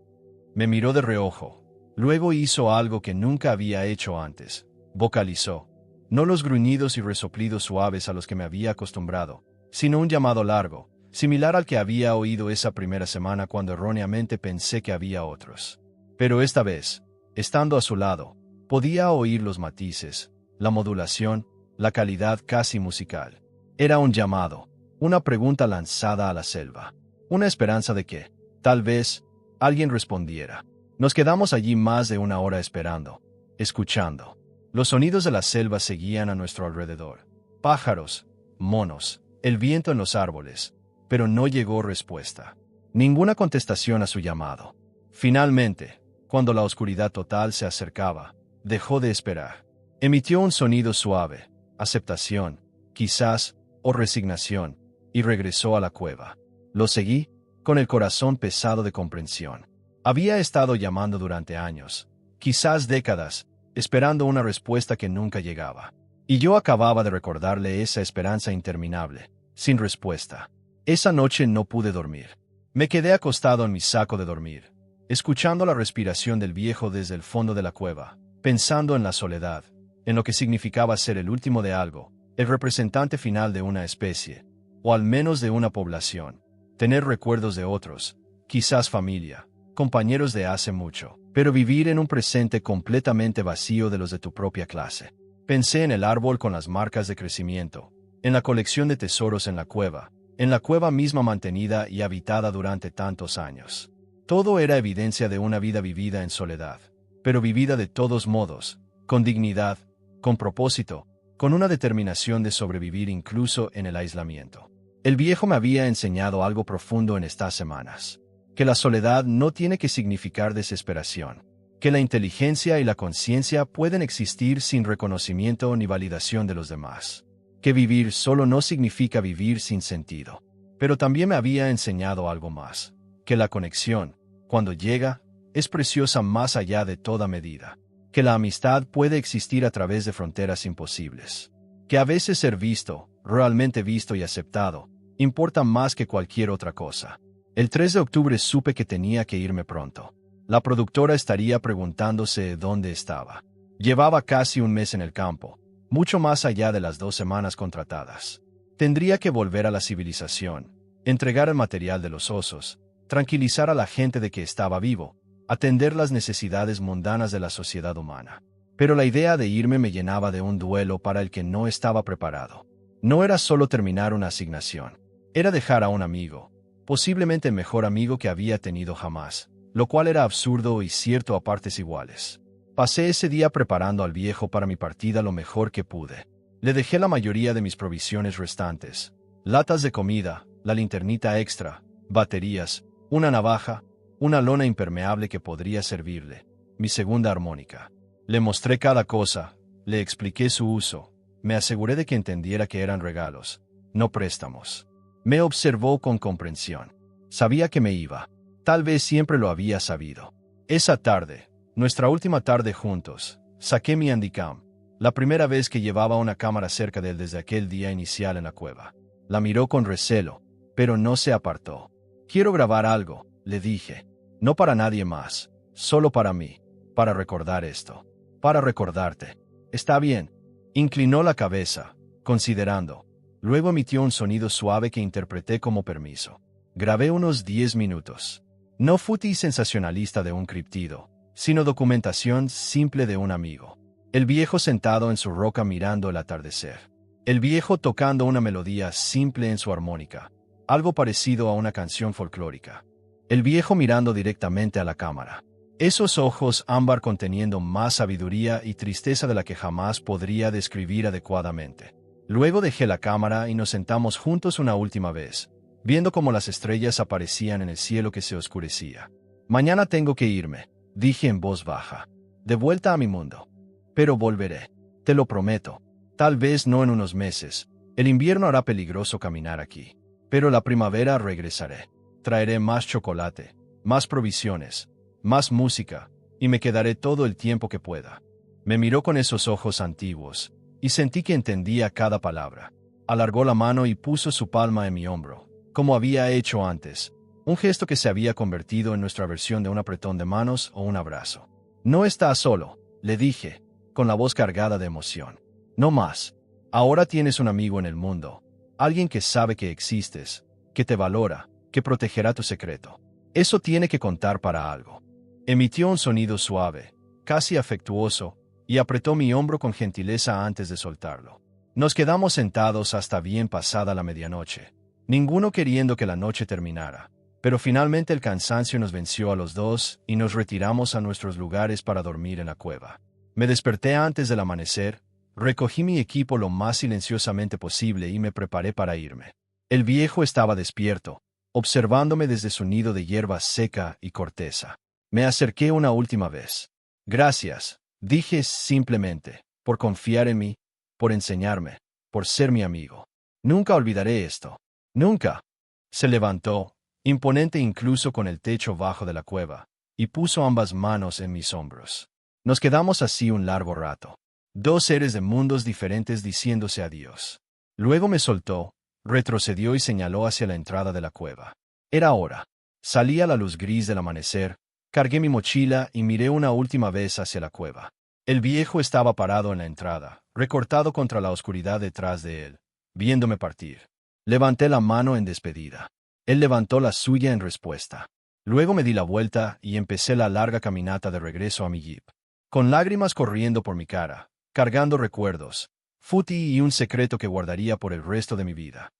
Me miró de reojo. Luego hizo algo que nunca había hecho antes. Vocalizó. No los gruñidos y resoplidos suaves a los que me había acostumbrado, sino un llamado largo, similar al que había oído esa primera semana cuando erróneamente pensé que había otros. Pero esta vez, estando a su lado, podía oír los matices, la modulación, la calidad casi musical. Era un llamado, una pregunta lanzada a la selva, una esperanza de que, tal vez, alguien respondiera. Nos quedamos allí más de 1 hora esperando, escuchando. Los sonidos de la selva seguían a nuestro alrededor. Pájaros, monos, el viento en los árboles, pero no llegó respuesta. Ninguna contestación a su llamado. Finalmente, cuando la oscuridad total se acercaba, dejó de esperar. Emitió un sonido suave, aceptación, quizás, o resignación, y regresó a la cueva. Lo seguí, con el corazón pesado de comprensión. Había estado llamando durante años, quizás décadas, esperando una respuesta que nunca llegaba. Y yo acababa de recordarle esa esperanza interminable, sin respuesta. Esa noche no pude dormir. Me quedé acostado en mi saco de dormir, escuchando la respiración del viejo desde el fondo de la cueva, pensando en la soledad, en lo que significaba ser el último de algo, el representante final de una especie, o al menos de una población, tener recuerdos de otros, quizás familia, compañeros de hace mucho, pero vivir en un presente completamente vacío de los de tu propia clase. Pensé en el árbol con las marcas de crecimiento, en la colección de tesoros en la cueva misma mantenida y habitada durante tantos años. Todo era evidencia de una vida vivida en soledad, pero vivida de todos modos, con dignidad, con propósito, con una determinación de sobrevivir incluso en el aislamiento. El viejo me había enseñado algo profundo en estas semanas. Que la soledad no tiene que significar desesperación, que la inteligencia y la conciencia pueden existir sin reconocimiento ni validación de los demás, que vivir solo no significa vivir sin sentido. Pero también me había enseñado algo más, que la conexión, cuando llega, es preciosa más allá de toda medida, que la amistad puede existir a través de fronteras imposibles, que a veces ser visto, realmente visto y aceptado, importa más que cualquier otra cosa. El 3 de octubre supe que tenía que irme pronto. La productora estaría preguntándose dónde estaba. Llevaba casi un mes en el campo, mucho más allá de las 2 semanas contratadas. Tendría que volver a la civilización, entregar el material de los osos, tranquilizar a la gente de que estaba vivo, atender las necesidades mundanas de la sociedad humana. Pero la idea de irme me llenaba de un duelo para el que no estaba preparado. No era solo terminar una asignación, era dejar a un amigo, posiblemente el mejor amigo que había tenido jamás, lo cual era absurdo y cierto a partes iguales. Pasé ese día preparando al viejo para mi partida lo mejor que pude. Le dejé la mayoría de mis provisiones restantes, latas de comida, la linternita extra, baterías, una navaja, una lona impermeable que podría servirle, mi segunda armónica. Le mostré cada cosa, le expliqué su uso, me aseguré de que entendiera que eran regalos, no préstamos. Me observó con comprensión. Sabía que me iba. Tal vez siempre lo había sabido. Esa tarde, nuestra última tarde juntos, saqué mi Handycam, la primera vez que llevaba una cámara cerca de él desde aquel día inicial en la cueva. La miró con recelo, pero no se apartó. Quiero grabar algo, le dije. No para nadie más, solo para mí, para recordar esto. Para recordarte. Está bien. Inclinó la cabeza, considerando. Luego emitió un sonido suave que interpreté como permiso. Grabé unos 10 minutos. No fui sensacionalista de un criptido, sino documentación simple de un amigo. El viejo sentado en su roca mirando el atardecer. El viejo tocando una melodía simple en su armónica, algo parecido a una canción folclórica. El viejo mirando directamente a la cámara. Esos ojos ámbar conteniendo más sabiduría y tristeza de la que jamás podría describir adecuadamente. Luego dejé la cámara y nos sentamos juntos una última vez, viendo cómo las estrellas aparecían en el cielo que se oscurecía. Mañana tengo que irme, dije en voz baja, de vuelta a mi mundo. Pero volveré, te lo prometo. Tal vez no en unos meses, el invierno hará peligroso caminar aquí. Pero la primavera regresaré. Traeré más chocolate, más provisiones, más música, y me quedaré todo el tiempo que pueda. Me miró con esos ojos antiguos, y sentí que entendía cada palabra. Alargó la mano y puso su palma en mi hombro, como había hecho antes, un gesto que se había convertido en nuestra versión de un apretón de manos o un abrazo. No estás solo, le dije, con la voz cargada de emoción. No más. Ahora tienes un amigo en el mundo, alguien que sabe que existes, que te valora, que protegerá tu secreto. Eso tiene que contar para algo. Emitió un sonido suave, casi afectuoso, y apretó mi hombro con gentileza antes de soltarlo. Nos quedamos sentados hasta bien pasada la medianoche, ninguno queriendo que la noche terminara, pero finalmente el cansancio nos venció a los dos y nos retiramos a nuestros lugares para dormir en la cueva. Me desperté antes del amanecer, recogí mi equipo lo más silenciosamente posible y me preparé para irme. El viejo estaba despierto, observándome desde su nido de hierba seca y corteza. Me acerqué una última vez. Gracias, dije simplemente, por confiar en mí, por enseñarme, por ser mi amigo. Nunca olvidaré esto. Nunca. Se levantó, imponente incluso con el techo bajo de la cueva, y puso ambas manos en mis hombros. Nos quedamos así un largo rato. Dos seres de mundos diferentes diciéndose adiós. Luego me soltó, retrocedió y señaló hacia la entrada de la cueva. Era hora. Salí a la luz gris del amanecer, cargué mi mochila y miré una última vez hacia la cueva. El viejo estaba parado en la entrada, recortado contra la oscuridad detrás de él, viéndome partir. Levanté la mano en despedida. Él levantó la suya en respuesta. Luego me di la vuelta y empecé la larga caminata de regreso a mi jeep. Con lágrimas corriendo por mi cara, cargando recuerdos, futi y un secreto que guardaría por el resto de mi vida.